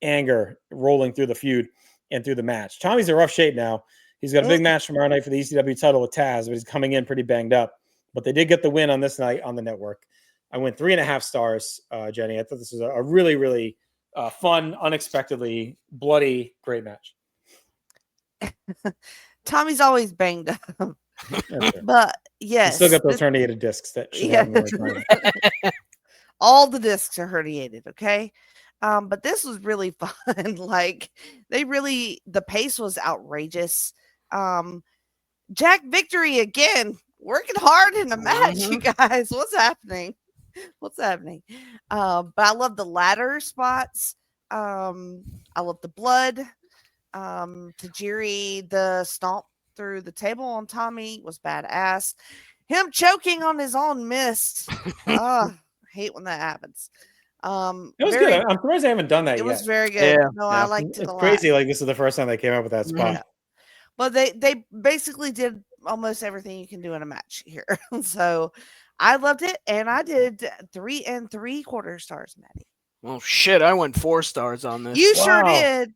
anger rolling through the feud and through the match. Tommy's in rough shape now. He's got a big match tomorrow night for the ECW title with Taz, but he's coming in pretty banged up. But they did get the win on this night on the network. I went 3.5 stars, Jenny. I thought this was a really, really fun, unexpectedly bloody, great match. Tommy's always banged up. But yes. You still got those herniated discs that all the discs are herniated, okay? But this was really fun. Like the pace was outrageous. Jack Victory again, working hard in the match, you guys. What's happening? But I love the ladder spots. I love the blood. Tajiri, the stomp through the table on Tommy was badass. Him choking on his own mist. I hate when that happens. It was good. I'm surprised they haven't done that yet. It was very good. Yeah. No, I liked it a lot. It's crazy. Like this is the first time they came up with that spot. Yeah. But they basically did almost everything you can do in a match here. So I loved it, and I did 3 3/4 stars, Maddie. Well, shit, I went 4 stars on this. You sure did.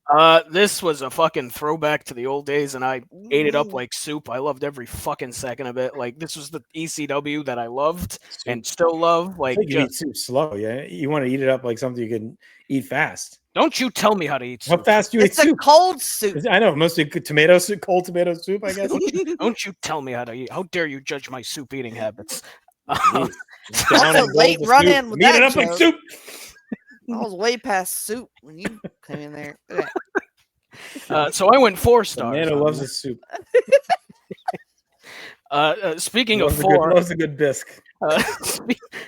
This was a fucking throwback to the old days, and I ate it up like soup. I loved every fucking second of it. Like, this was the ECW that I loved and still love. Like, you eat soup slow, yeah? You want to eat it up like something you can eat fast. Don't you tell me how to eat soup. How fast do you eat soup? It's a cold soup. I know, mostly tomato soup, cold tomato soup, I guess. Don't you tell me how to eat. How dare you judge my soup eating habits? That's a late run in with that. Eat it up like soup. I was way past soup when you came in there. So I went 4 stars. Man who loves his soup. Speaking of 4, loves a good bisque.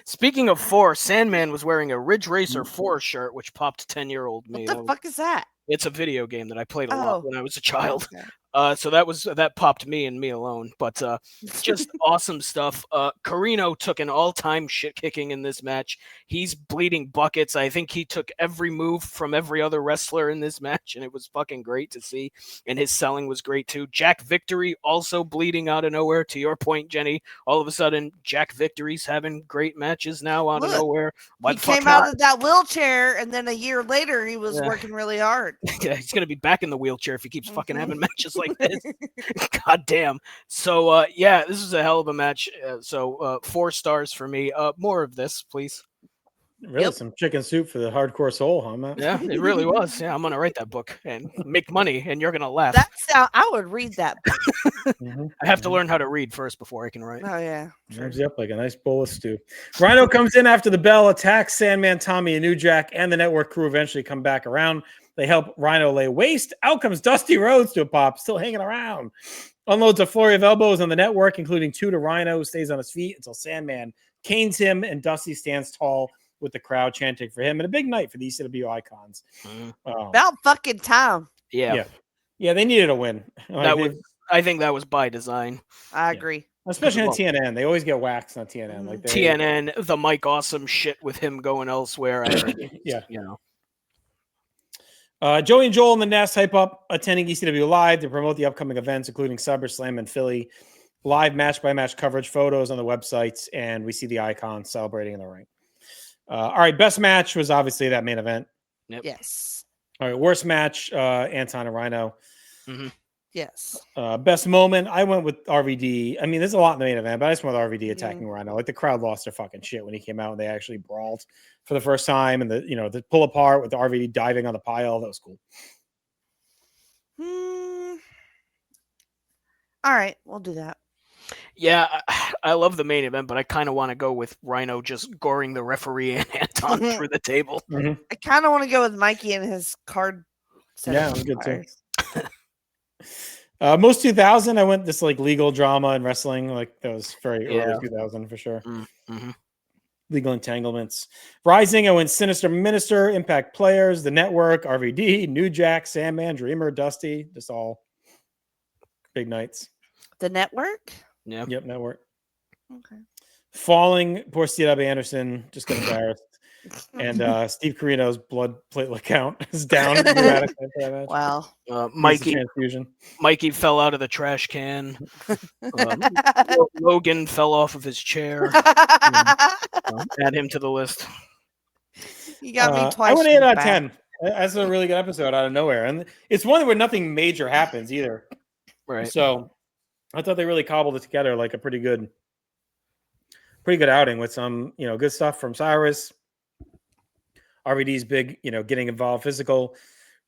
Speaking of 4, Sandman was wearing a Ridge Racer 4 shirt, which popped 10-year-old me. What the fuck is that? It's a video game that I played a lot when I was a child. Okay. So that popped me and me alone. But just awesome stuff. Carino took an all-time shit kicking in this match. He's bleeding buckets. I think he took every move from every other wrestler in this match, and it was fucking great to see. And his selling was great too. Jack Victory also bleeding out of nowhere. To your point, Jenny, all of a sudden Jack Victory's having great matches now out of nowhere. He came out of that wheelchair, and then a year later he was working really hard. Yeah, he's gonna be back in the wheelchair if he keeps fucking having matches like this. God damn. So yeah, this is a hell of a match. 4 stars for me. More of this, please. Really, some chicken soup for the hardcore soul, huh, man? Yeah, it really was. Yeah, I'm gonna write that book and make money, and you're gonna laugh. I would read that book. I have to learn how to read first before I can write. Oh yeah, warms you up like a nice bowl of stew. Rhino comes in after the bell, attacks Sandman, Tommy, and New Jack, and the network crew eventually come back around. They help Rhino lay waste. Out comes Dusty Rhodes to a pop, still hanging around. Unloads a flurry of elbows on the network, including 2 to Rhino, who stays on his feet until Sandman canes him, and Dusty stands tall with the crowd chanting for him. And a big night for the ECW icons. About fucking time. Yeah, they needed a win. I think that was by design. I agree. Especially on TNN. They always get waxed on TNN. Like TNN, the Mike Awesome shit with him going elsewhere. Joey and Joel and the Nest hype up attending ECW Live to promote the upcoming events, including CyberSlam in Philly, live match-by-match coverage, photos on the websites, and we see the icons celebrating in the ring. All right, best match was obviously that main event. Yep. Yes. All right, worst match, Anton and Rhino. Yes. Best moment, I went with RVD. I mean, there's a lot in the main event, but I just went with RVD attacking Rhino. Like the crowd lost their fucking shit when he came out and they actually brawled for the first time, and the pull apart with the RVD diving on the pile. That was cool. All right, we'll do that. Yeah, I love the main event, but I kind of want to go with Rhino just goring the referee and Anton through the table. Mm-hmm. I kind of want to go with Mikey and his card set. Yeah, I'm good too. Most 2000, I went this like legal drama and wrestling. Like that was very early 2000 for sure. Mm-hmm. Legal entanglements. Rising, I went Sinister Minister, Impact Players, The Network, RVD, New Jack, Sandman, Dreamer, Dusty. Just all big nights. The Network? Yeah. Yep, Network. Okay. Falling, poor C.W. Anderson, just got embarrassed. And Steve Carino's blood platelet count is down dramatically for that match. Wow. Mikey fell out of the trash can. Logan fell off of his chair. Add him to the list. You got me twice. I went 8 out of 10. That's a really good episode out of nowhere. And it's one where nothing major happens either. Right. So I thought they really cobbled it together like a pretty good outing with some, good stuff from Cyrus. RVD's big, getting involved physical,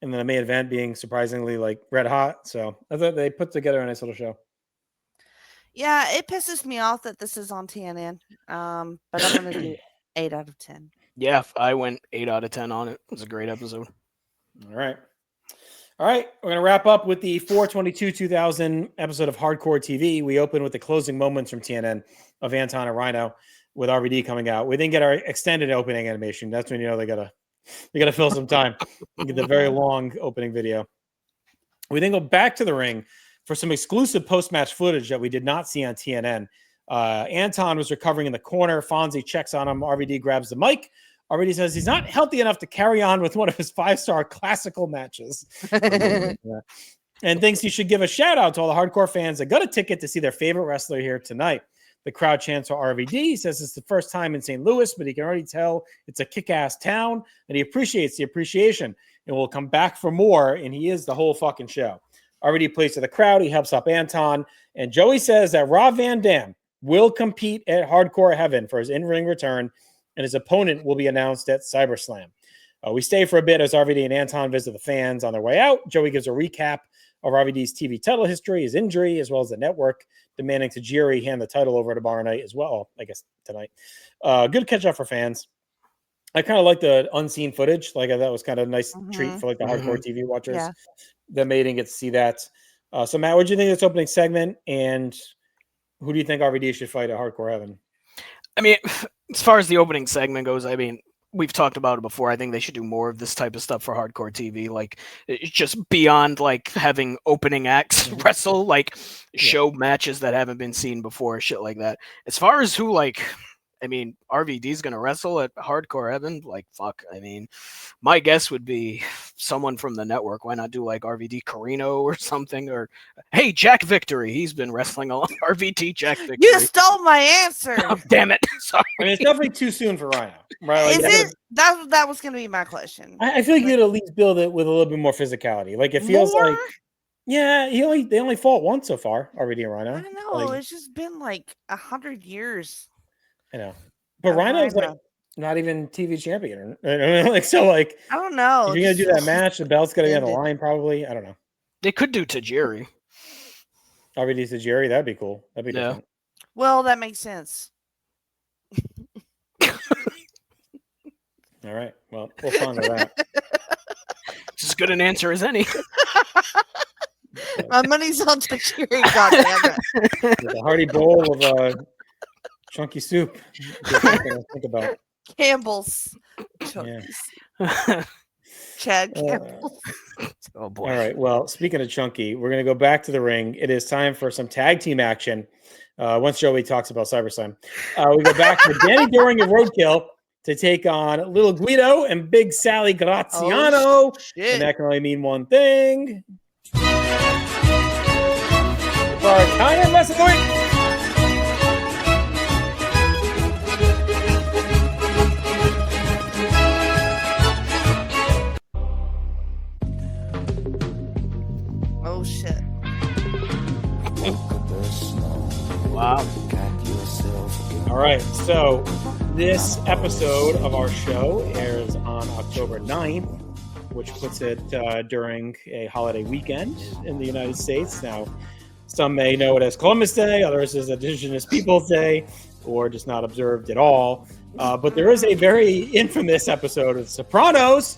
and then the main event being surprisingly like red hot. So I thought they put together a nice little show. Yeah, it pisses me off that this is on TNN. But I'm going to do 8 out of 10. Yeah, I went 8 out of 10 on it. It was a great episode. All right. We're going to wrap up with the 4/22/2000 episode of Hardcore TV. We open with the closing moments from TNN of Anton and Rhino with RVD coming out. We didn't get our extended opening animation. That's when they gotta fill some time. Get the very long opening video. We then go back to the ring for some exclusive post-match footage that we did not see on TNN. Anton was recovering in the corner. Fonzie checks on him. RVD grabs the mic. RVD says he's not healthy enough to carry on with one of his 5-star classical matches. And thinks he should give a shout out to all the hardcore fans that got a ticket to see their favorite wrestler here tonight. The crowd chants for RVD. He says it's the first time in St. Louis, but he can already tell it's a kick-ass town, and he appreciates the appreciation and will come back for more, and he is the whole fucking show. RVD plays to the crowd. He helps up Anton, and Joey says that Rob Van Dam will compete at Hardcore Heaven for his in-ring return, and his opponent will be announced at CyberSlam. We stay for a bit as RVD and Anton visit the fans on their way out. Joey gives a recap of RVD's TV title history, his injury, as well as the network demanding Tajiri hand the title over tomorrow night as well, I guess tonight. Good catch up for fans. I kind of like the unseen footage. Like that was kind of a nice treat for like the hardcore TV watchers that made and get to see that. So Matt, what do you think of this opening segment, and who do you think RVD should fight at Hardcore Heaven? I mean, as far as the opening segment goes, I mean, we've talked about it before. I think they should do more of this type of stuff for hardcore TV. Like, it's just beyond like having opening acts wrestle, like show matches that haven't been seen before, shit like that. As far as who, like, I mean, RVD's going to wrestle at Hardcore Heaven. Like, fuck. I mean, my guess would be someone from the network. Why not do like RVD Carino or something? Or, hey, Jack Victory. He's been wrestling a lot. RVD Jack Victory. You stole my answer. Oh, damn it. Sorry. I mean, it's definitely too soon for Rhino. Right? Like, Is it? That was going to be my question. I feel like you'd at least build it with a little bit more physicality. Like, it feels like, yeah, they only fought once so far, RVD and Rhino. I know. Like, it's just been like 100 years. I know, but Rhino's like not even TV champion. Like, so, like, I don't know. If you're gonna do that match, the belt's gonna be on the line, probably. I don't know. They could do Tajiri. RVD Tajiri, that'd be cool. That'd be different. Well, that makes sense. All right. Well, we'll ponder that. It's as good an answer as any. My money's on Tajiri. Goddamn it! With a hearty bowl of chunky soup. Think about Campbell's. Yeah. Chad Campbell. Oh boy. All right. Well, speaking of chunky, we're going to go back to the ring. It is time for some tag team action. Once Joey talks about CyberSlam, we go back to Danny Doring and Roadkill to take on Little Guido and Big Sally Graziano. Oh, and that can only mean one thing. For our Italian wrestling. Oh shit. Wow. All right, so this episode of our show airs on October 9th, which puts it during a holiday weekend in the United States. Now, some may know it as Columbus Day, others as Indigenous Peoples Day, or just not observed at all. But there is a very infamous episode of The Sopranos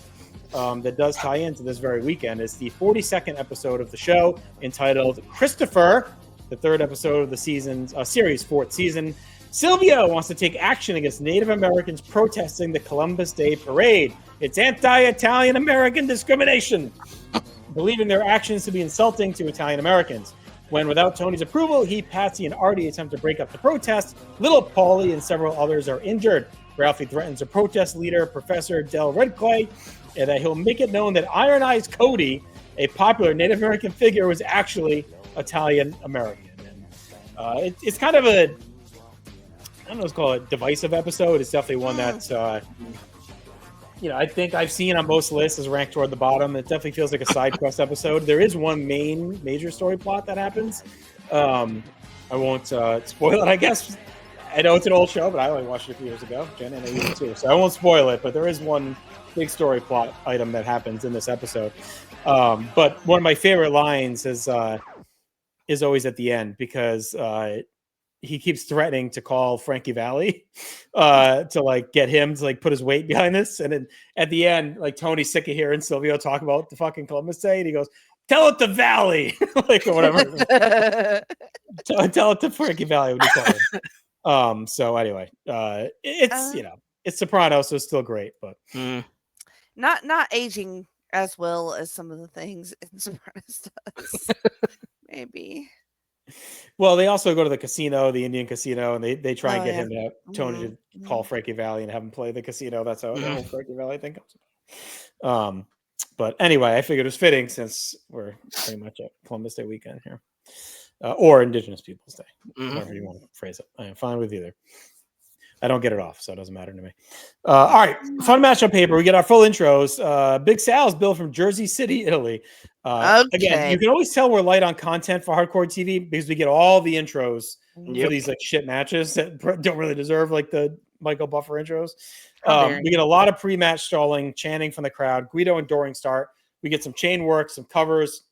that does tie into this very weekend. It's the 42nd episode of the show, entitled Christopher, the third episode of the series' fourth season. Silvio wants to take action against Native Americans protesting the Columbus Day Parade. It's anti-Italian American discrimination, believing their actions to be insulting to Italian Americans. When, without Tony's approval, he, Patsy, and Artie attempt to break up the protest, little Paulie and several others are injured. Ralphie threatens a protest leader, Professor Del Redclay, and that he'll make it known that Iron Eyes Cody, a popular Native American figure, was actually Italian American. It's kind of a, I don't know, let's call it divisive episode. It's definitely one that's, I think I've seen on most lists is ranked toward the bottom. It definitely feels like a side quest episode. There is one major story plot that happens. I won't spoil it, I guess. I know it's an old show, but I only watched it a few years ago. Jen, I know you did too, so I won't spoil it. But there is one big story plot item that happens in this episode. But one of my favorite lines is always at the end, because he keeps threatening to call Frankie Valli to get him to put his weight behind this. And then at the end, Tony's sick of hearing Silvio talk about the fucking Columbus Day, and he goes, "Tell it to Valli," or whatever. tell it to Frankie Valli when you call him. So anyway, it's Sopranos, so it's still great, but not aging as well as some of the things in Sopranos does. Maybe. Well, they also go to the casino, the Indian casino, and they try and get Tony to call Frankie Valli and have him play the casino. That's how Frankie Valli thing comes. But anyway, I figured it was fitting since we're pretty much at Columbus Day weekend here, or Indigenous Peoples Day, whatever you want to phrase it. I am fine with either. I don't get it off, so it doesn't matter to me. All right, fun matchup paper. We get our full intros. Big Sal's Bill from Jersey City, Italy. Again, you can always tell we're light on content for hardcore TV because we get all the intros for these shit matches that don't really deserve the Michael Buffer intros. We get a lot of pre-match stalling, chanting from the crowd. Guido and Doring start. We get some chain work, some covers.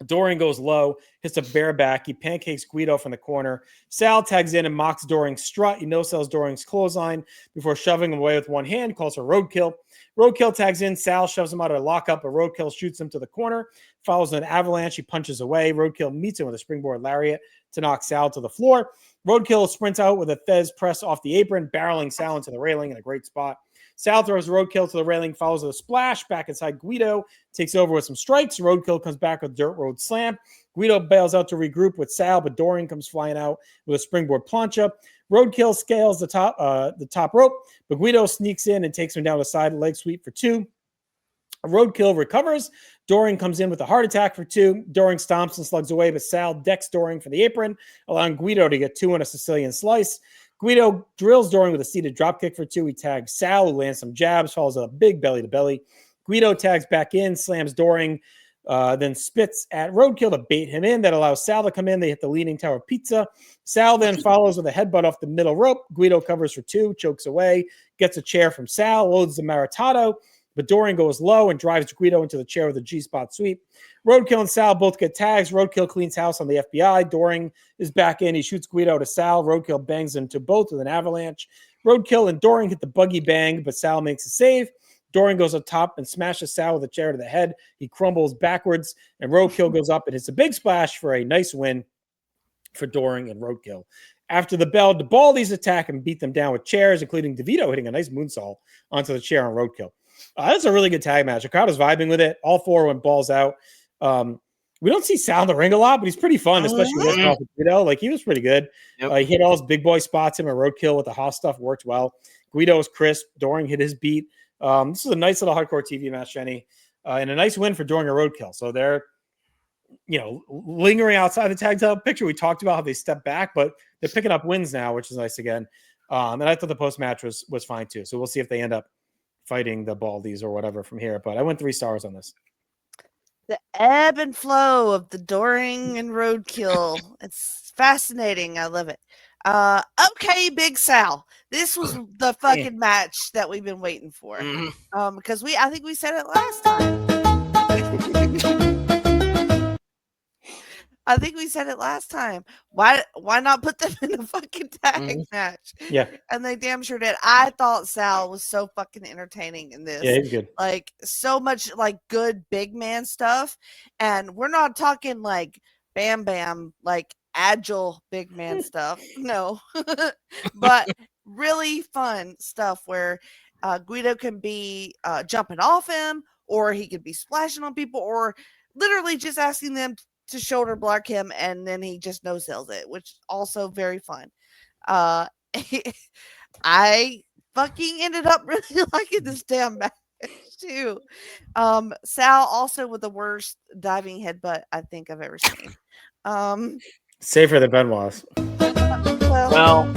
Doring goes low, hits a bareback. He pancakes Guido from the corner. Sal tags in and mocks Doring's strut. He no-sells Doring's clothesline before shoving him away with one hand, calls for roadkill. Roadkill tags in. Sal shoves him out of a lockup, but Roadkill shoots him to the corner, follows an avalanche. He punches away. Roadkill meets him with a springboard lariat to knock Sal to the floor. Roadkill sprints out with a Fez press off the apron, barreling Sal into the railing in a great spot. Sal throws Roadkill to the railing, follows with a splash back inside Guido, takes over with some strikes. Roadkill comes back with Dirt Road Slam. Guido bails out to regroup with Sal, but Doring comes flying out with a springboard plancha. Roadkill scales the top rope, but Guido sneaks in and takes him down the side leg sweep for 2. Roadkill recovers. Doring comes in with a heart attack for 2. Doring stomps and slugs away, but Sal decks Doring for the apron, allowing Guido to get 2 on a Sicilian slice. Guido drills Doring with a seated dropkick for 2. He tags Sal, who lands some jabs, follows a big belly-to-belly. Guido tags back in, slams Doring, then spits at Roadkill to bait him in. That allows Sal to come in. They hit the Leaning Tower Pizza. Sal then follows with a headbutt off the middle rope. Guido covers for 2, chokes away, gets a chair from Sal, loads the Maritato, but Doring goes low and drives Guido into the chair with a G-spot sweep. Roadkill and Sal both get tags. Roadkill cleans house on the FBI. Doring is back in. He shoots Guido to Sal. Roadkill bangs into both with an avalanche. Roadkill and Doring hit the buggy bang, but Sal makes a save. Doring goes up top and smashes Sal with a chair to the head. He crumbles backwards, and Roadkill goes up and hits a big splash for a nice win for Doring and Roadkill. After the bell, DeBaldi's attack and beat them down with chairs, including DeVito hitting a nice moonsault onto the chair on Roadkill. That's a really good tag match. The crowd was vibing with it. All 4 went balls out. We don't see Sal in the ring a lot, but he's pretty fun, especially with Guido. He was pretty good. He hit all his big boy spots. Him and Roadkill with the Haas stuff worked well. Guido was crisp. Doring hit his beat. This is a nice little hardcore TV match, Jenny, and a nice win for Doring and Roadkill. So they're, lingering outside the tag title picture. We talked about how they stepped back, but they're picking up wins now, which is nice again. And I thought the post match was fine too. So we'll see if they end up fighting the Baldies or whatever from here. But I went 3 stars on this. The ebb and flow of the Doring and Roadkill. It's fascinating. I love it. Okay, Big Sal. This was the fucking match that we've been waiting for. Because I think we said it last time. I think we said it last time. Why not put them in a fucking tag match? Yeah. And they damn sure did. I thought Sal was so fucking entertaining in this. Yeah, he's good. Like so much like good big man stuff. And we're not talking like Bam Bam, like agile big man stuff. No. But really fun stuff where Guido can be jumping off him, or he could be splashing on people, or literally just asking them to shoulder block him, and then he just no sells it, which is also very fun. I fucking ended up really liking this damn match too. Sal also with the worst diving headbutt I think I've ever seen. Safer than Benoit's. Well,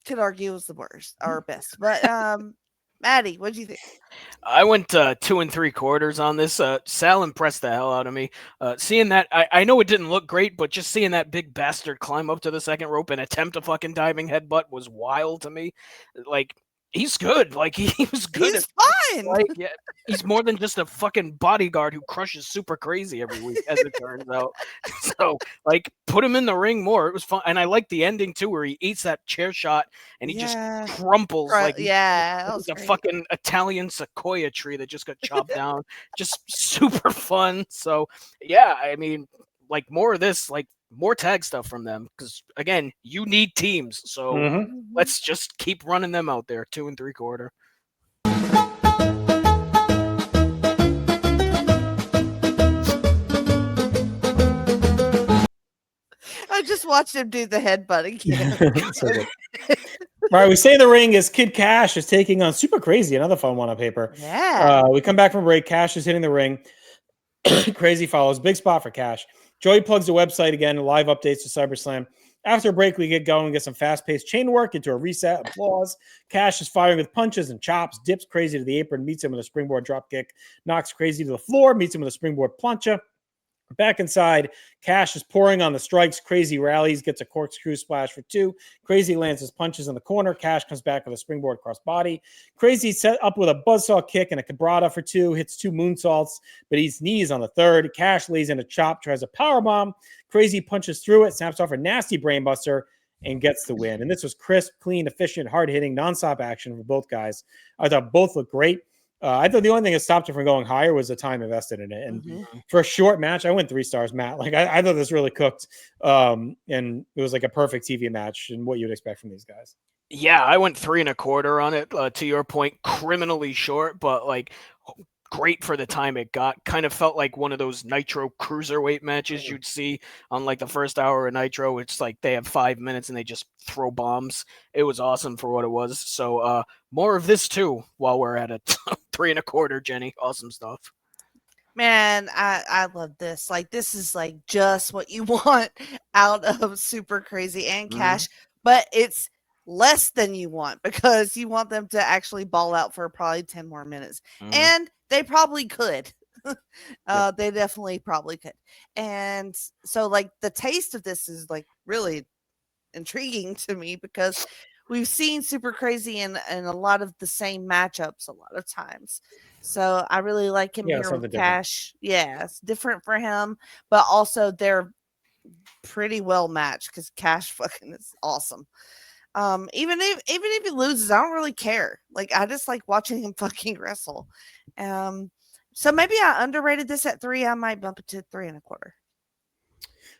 could argue it was the worst or best, but Maddie, what do you think? I went 2 3/4 on this. Sal impressed the hell out of me. Seeing that, I know it didn't look great, but just seeing that big bastard climb up to the second rope and attempt a fucking diving headbutt was wild to me. Like, he's good. Like, he was good. He's fine. Like, yeah, he's more than just a fucking bodyguard who crushes super crazy every week, as it turns out. So, like, put him in the ring more. It was fun. And I like the ending, too, where he eats that chair shot and he just crumples. Like, that was a fucking Italian sequoia tree that just got chopped down. Just super fun. So, yeah, I mean, like, more of this, like, more tag stuff from them, because again, you need teams, so let's just keep running them out there. 2 3/4. I just watched him do the headbutt again. So good. All right, we stay in the ring as Kid Cash is taking on Super Crazy, another fun one on paper. Yeah. We come back from break. Cash is hitting the ring. Crazy follows. Big spot for Cash. Joey plugs the website again, live updates to CyberSlam. After a break, we get going, get some fast-paced chain work into a reset. Applause. Cash is firing with punches and chops, dips Crazy to the apron, meets him with a springboard drop kick, knocks Crazy to the floor, meets him with a springboard plancha. Back inside, Cash is pouring on the strikes. Crazy rallies, gets a corkscrew splash for 2. Crazy lands his punches in the corner. Cash comes back with a springboard cross body. Crazy set up with a buzzsaw kick and a cabrada for 2. Hits 2 moonsaults, but eats knees on the third. Cash lays in a chop, tries a powerbomb. Crazy punches through it, snaps off a nasty brainbuster, and gets the win. And this was crisp, clean, efficient, hard-hitting, nonstop action for both guys. I thought both looked great. I thought the only thing that stopped it from going higher was the time invested in it. And for a short match, I went 3 stars, Matt. Like, I thought this really cooked. And it was like a perfect TV match and what you'd expect from these guys. Yeah, I went 3 1/4 on it. To your point, criminally short, but like great for the time it got. Kind of felt like one of those Nitro cruiserweight matches you'd see on like the first hour of Nitro. It's like they have 5 minutes and they just throw bombs. It was awesome for what it was. So more of this too while we're at it. 3 1/4, Jenny. Awesome stuff. Man, I love this. Like, this is like just what you want out of Super Crazy and Cash, but it's less than you want, because you want them to actually ball out for probably 10 more minutes. And they probably could. They definitely probably could. And so like the taste of this is like really intriguing to me, because we've seen Super Crazy in a lot of the same matchups a lot of times. So I really like him here with Cash. Yeah, it's different for him, but also they're pretty well matched, because Cash fucking is awesome. Even if he loses, I don't really care. Like, I just like watching him fucking wrestle. So maybe I underrated this at 3. I might bump it to 3 1/4.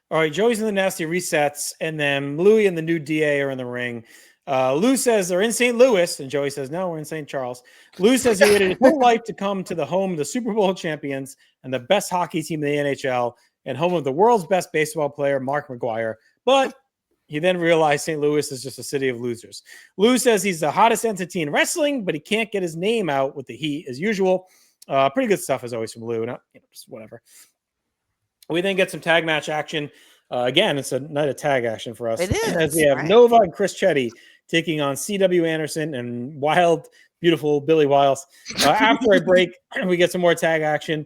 All right, Joey's in the nasty resets, and then Louie and the new DA are in the ring. Lou says they're in St. Louis, and Joey says, no, we're in St. Charles. Lou says he waited his whole life to come to the home of the Super Bowl champions and the best hockey team in the NHL, and home of the world's best baseball player, Mark McGwire. But he then realized St. Louis is just a city of losers. Lou says he's the hottest entity in wrestling, but he can't get his name out with the heat as usual. Pretty good stuff as always from Lou. Just whatever. We then get some tag match action. Again, it's a night of tag action for us. It is. As we have Nova and Chris Chetty taking on C.W. Anderson and Wild beautiful Billy Wiles. After a break, we get some more tag action.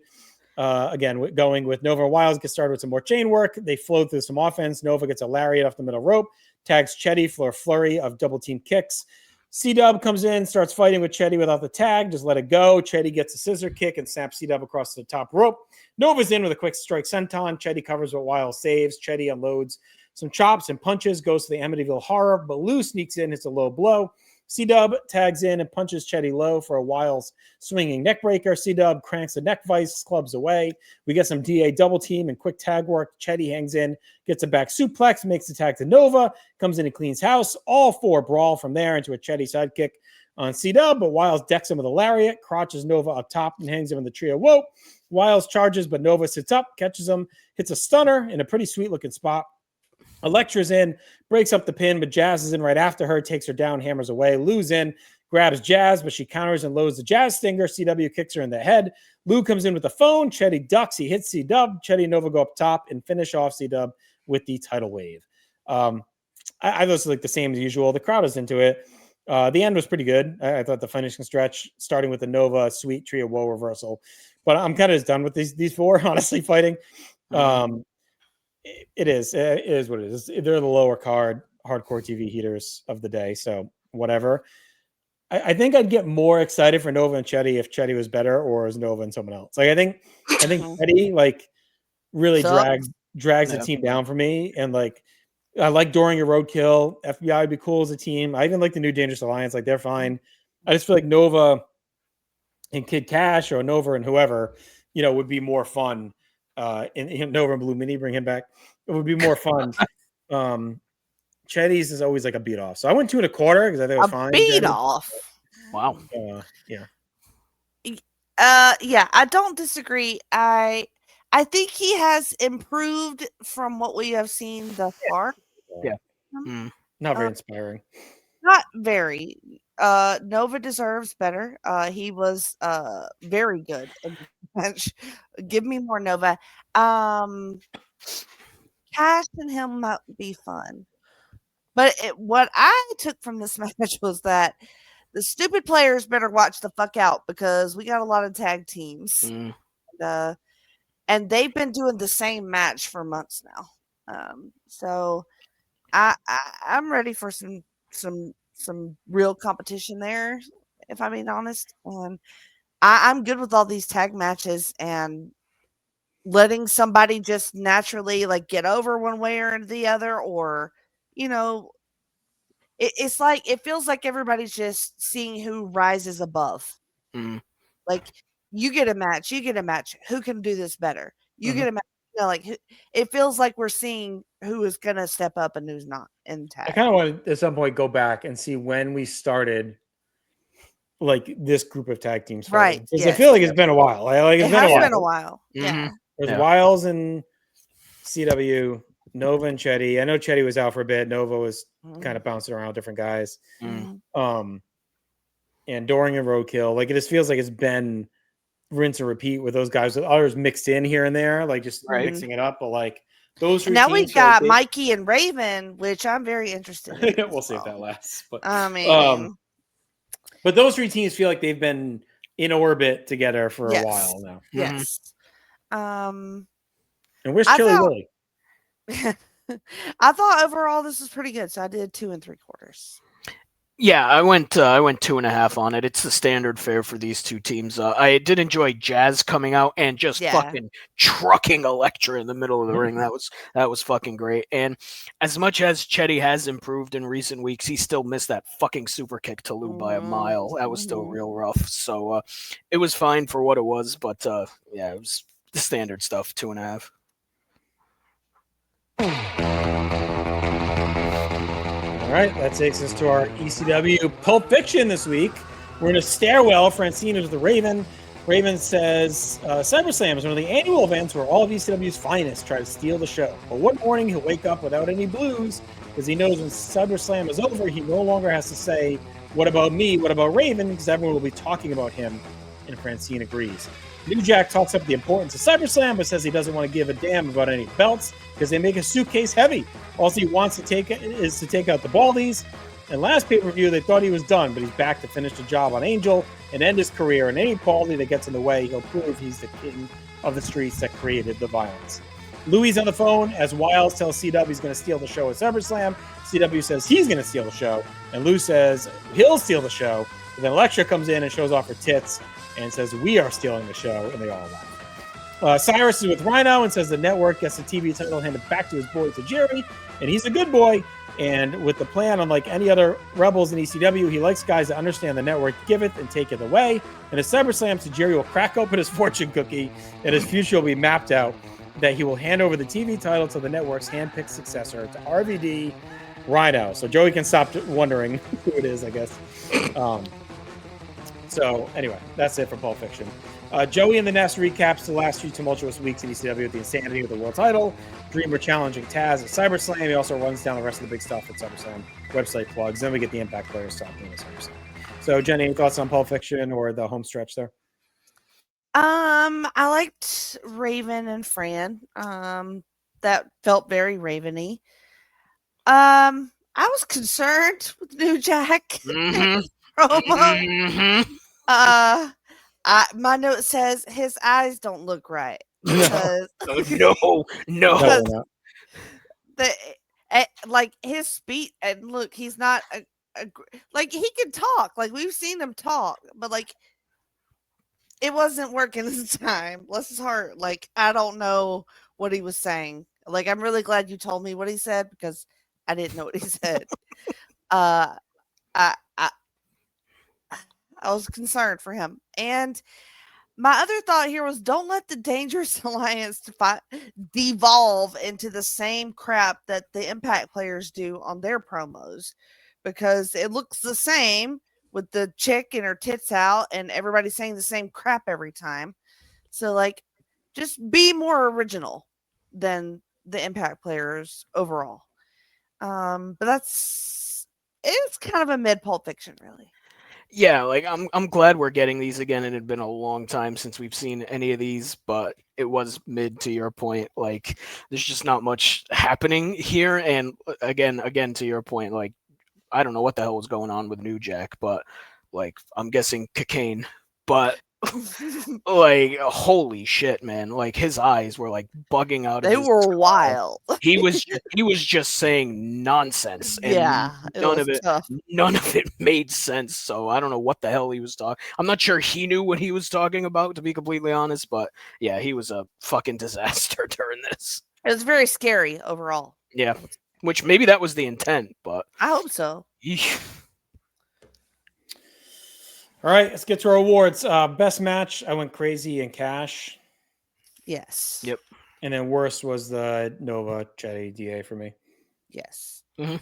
Again, going with Nova and Wiles, get started with some more chain work. They flow through some offense. Nova gets a lariat off the middle rope, tags Chetty for a flurry of double team kicks. C-Dub comes in, starts fighting with Chetty without the tag, just let it go. Chetty gets a scissor kick and snaps C-Dub across the top rope. Nova's in with a quick strike senton. Chetty covers what Wiles saves. Chetty unloads some chops and punches, goes to the Amityville Horror, but Lou sneaks in, hits a low blow. C-Dub tags in and punches Chetty low for a Wiles swinging neck breaker. C-Dub cranks the neck vice, clubs away. We get some DA double team and quick tag work. Chetty hangs in, gets a back suplex, makes the tag to Nova, comes in and cleans house. All four brawl from there into a Chetty sidekick on C-Dub, but Wiles decks him with a lariat, crotches Nova up top and hangs him in the trio whoa. Wiles charges, but Nova sits up, catches him, hits a stunner in a pretty sweet looking spot. Electra's in, breaks up the pin, but Jazz is in right after her, takes her down, hammers away. Lou's in, grabs Jazz, but she counters and loads the Jazz stinger. CW kicks her in the head. Lou comes in with the phone. Chetty ducks. He hits C-Dub. Chetty and Nova go up top and finish off C-Dub with the title wave. I thought like the same as usual. The crowd is into it. The end was pretty good. I thought the finishing stretch, starting with the Nova sweet trio woe reversal. But I'm kind of just done with these four, honestly, fighting. It is what it is. They're the lower card hardcore TV heaters of the day, so whatever. I think I'd get more excited for Nova and Chetty if Chetty was better, or is Nova and someone else. Like I think Chetty like really drags the team down for me, and like I like Doring and Roadkill. FBI would be cool as a team. I even like the New Dangerous Alliance. Like they're fine. I just feel like Nova and Kid Cash or Nova and whoever would be more fun. In Nova and Blue Mini, bring him back. It would be more fun. Chetty's is always like a beat off. So I went 2 1/4 because I think it was fine. Beat off. Wow. Yeah, I don't disagree. I think he has improved from what we have seen thus far. Yeah. Not very inspiring. Not very. Nova deserves better. He was very good in the match. Give me more Nova. Cash and him might be fun. But what I took from this match was that the stupid players better watch the fuck out because we got a lot of tag teams. And they've been doing the same match for months now. So I'm ready for some real competition there, if I'm being honest. And I'm good with all these tag matches and letting somebody just naturally like get over one way or the other, or it's like it feels like everybody's just seeing who rises above. Like you get a match, who can do this better? You get a match, like it feels like we're seeing who is gonna step up and who's not in tag. I kind of want to at some point go back and see when we started like this group of tag teams, right? Because I feel like it's been a while. Like it's been a while. Yeah. There's Wiles and CW, Nova and Chetty. I know Chetty was out for a bit. Nova was kind of bouncing around different guys. And Doring and Roadkill. Like it just feels like it's been rinse and repeat with those guys, with others mixed in here and there, like just mixing it up. But like those now we've got Mikey and Raven, which I'm very interested in. We'll see if that lasts. But I mean, but those 3 teams feel like they've been in orbit together for a while now. Yes. And where's Chili Willy? I thought overall this was pretty good, so I did 2 3/4. Yeah, I went 2 1/2 on it. It's the standard fare for these two teams. I did enjoy Jazz coming out and just fucking trucking Elektra in the middle of the ring. That was fucking great. And as much as Chetty has improved in recent weeks, he still missed that fucking super kick to Lou by a mile. That was still real rough. So it was fine for what it was, but yeah, it was the standard stuff. 2 1/2. All right, that takes us to our ECW Pulp Fiction this week. We're in a stairwell. Francine is the Raven. Raven says, CyberSlam is one of the annual events where all of ECW's finest try to steal the show. But one morning, he'll wake up without any blues because he knows when CyberSlam is over, he no longer has to say, what about me? What about Raven? Because everyone will be talking about him. And Francine agrees. New Jack talks up the importance of CyberSlam, but says he doesn't want to give a damn about any belts because they make his suitcase heavy. All he wants to take is to take out the Baldies. And last pay-per-view, they thought he was done, but he's back to finish the job on Angel and end his career. And any quality that gets in the way, he'll prove he's the king of the streets that created the violence. Louis on the phone as Wiles tells CW he's going to steal the show at CyberSlam. CW says he's going to steal the show, and Lou says he'll steal the show. And then Elektra comes in and shows off her tits and says, we are stealing the show, and they all laugh. Cyrus is with Rhino and says the network gets the TV title handed back to his boy Tajiri, and he's a good boy. And with the plan, unlike any other Rebels in ECW, he likes guys that understand the network, give it and take it away. And at CyberSlam, Tajiri will crack open his fortune cookie, and his future will be mapped out, that he will hand over the TV title to the network's handpicked successor, to RVD Rhino. So Joey can stop wondering who it is, I guess. So anyway, that's it for Pulp Fiction. Joey and the Nest recaps the last few tumultuous weeks in ECW with the insanity of the world title. Dreamer challenging Taz at CyberSlam. He also runs down the rest of the big stuff at CyberSlam. Website plugs. Then we get the Impact players talking at CyberSlam. So Jenny, any thoughts on Pulp Fiction or the home stretch there? I liked Raven and Fran. That felt very Raven-y. I was concerned with New Jack. Mm-hmm. My note says his eyes don't look right. No. Like his speech, and look, he's not like he can talk. Like we've seen him talk, but like it wasn't working this time. Bless his heart. Like I don't know what he was saying. Like I'm really glad you told me what he said because I didn't know what he said. I was concerned for him. And my other thought here was don't let the Dangerous Alliance devolve into the same crap that the Impact players do on their promos, because it looks the same with the chick and her tits out and everybody saying the same crap every time. So like just be more original than the Impact players overall. But it's kind of a mid Pulp Fiction, really. Yeah, like I'm glad we're getting these again. It had been a long time since we've seen any of these, but it was mid to your point. Like there's just not much happening here. And again to your point, like I don't know what the hell was going on with New Jack, but like I'm guessing cocaine. But like holy shit, man! Like his eyes were like bugging out. They were wild. He was just saying nonsense. And yeah, none of it made sense. So I don't know what the hell he was talking. I'm not sure he knew what he was talking about, to be completely honest. But yeah, he was a fucking disaster during this. It was very scary overall. Yeah, which maybe that was the intent, but I hope so. All right, let's get to our awards. Best match, I went Crazy and Cash. Yes. Yep. And then worst was the Nova Chetty DA for me. Yes. Mm-hmm.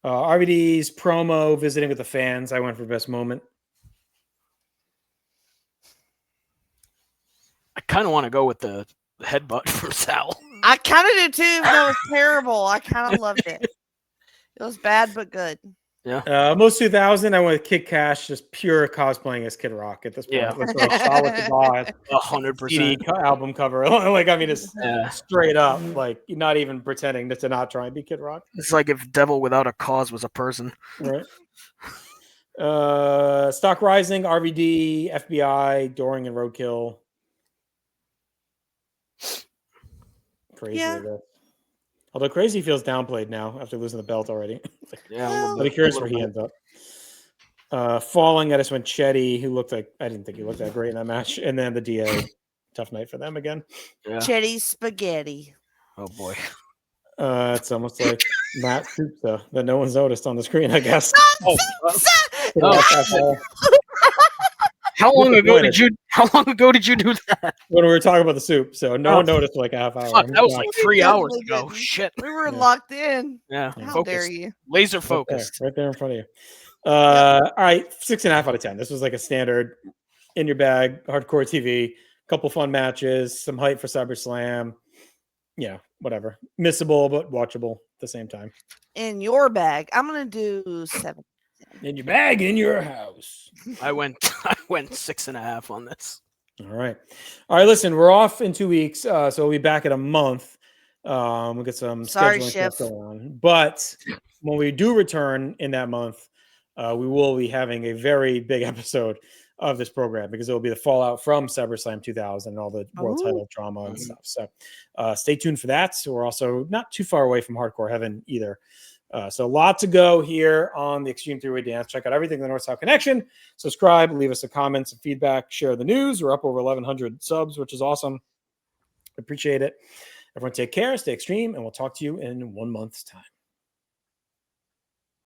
RVD's promo, visiting with the fans, I went for best moment. I kind of want to go with the headbutt from Sal. I kind of did too. That was terrible. I kind of loved it. It was bad but good. Yeah. Most 2000, I went with Kid Cash, just pure cosplaying as Kid Rock at this point. Yeah. That's what I shot with the god. 100%. CD album cover. Like, I mean, it's straight up. Like, you're not even pretending to not try and be Kid Rock. It's like if Devil Without a Cause was a person. Right. Stock Rising, RVD, FBI, Doring, and Roadkill. Crazy. Yeah. Although Crazy feels downplayed now after losing the belt already. Yeah. I'll be curious where he ends up. Falling, I just went Chetty, who looked like, I didn't think he looked that great in that match. And then the DA, tough night for them again. Yeah. Chetty spaghetti. Oh boy. It's almost like Matt Sousa that no one's noticed on the screen, I guess. How long ago did you do that? When we were talking about the soup, so no one noticed for like a half hour. Fuck, that was like 3 hours ago. Didn't. Shit. We were locked in. Yeah. How focused. dare you? Laser focused. Right there in front of you. All right, 6.5 out of 10. This was like a standard in your bag, hardcore TV, couple fun matches, some hype for CyberSlam. Yeah, whatever. Missable but watchable at the same time. In your bag, I'm gonna do 7. In your bag, in your house. I went 6.5 on this. All right. Listen, we're off in 2 weeks, so we'll be back in a month. We'll get some Sorry, scheduling Schiff. stuff going on. But when we do return in that month, we will be having a very big episode of this program because it will be the fallout from CyberSlam 2000 and all the world title drama and stuff. So stay tuned for that. So we're also not too far away from Hardcore Heaven either. So a lot to go here on the Extreme Three-Way Dance. Check out everything in the North-South Connection. Subscribe, leave us a comments and feedback, share the news. We're up over 1,100 subs, which is awesome. Appreciate it. Everyone take care, stay extreme, and we'll talk to you in 1 month's time.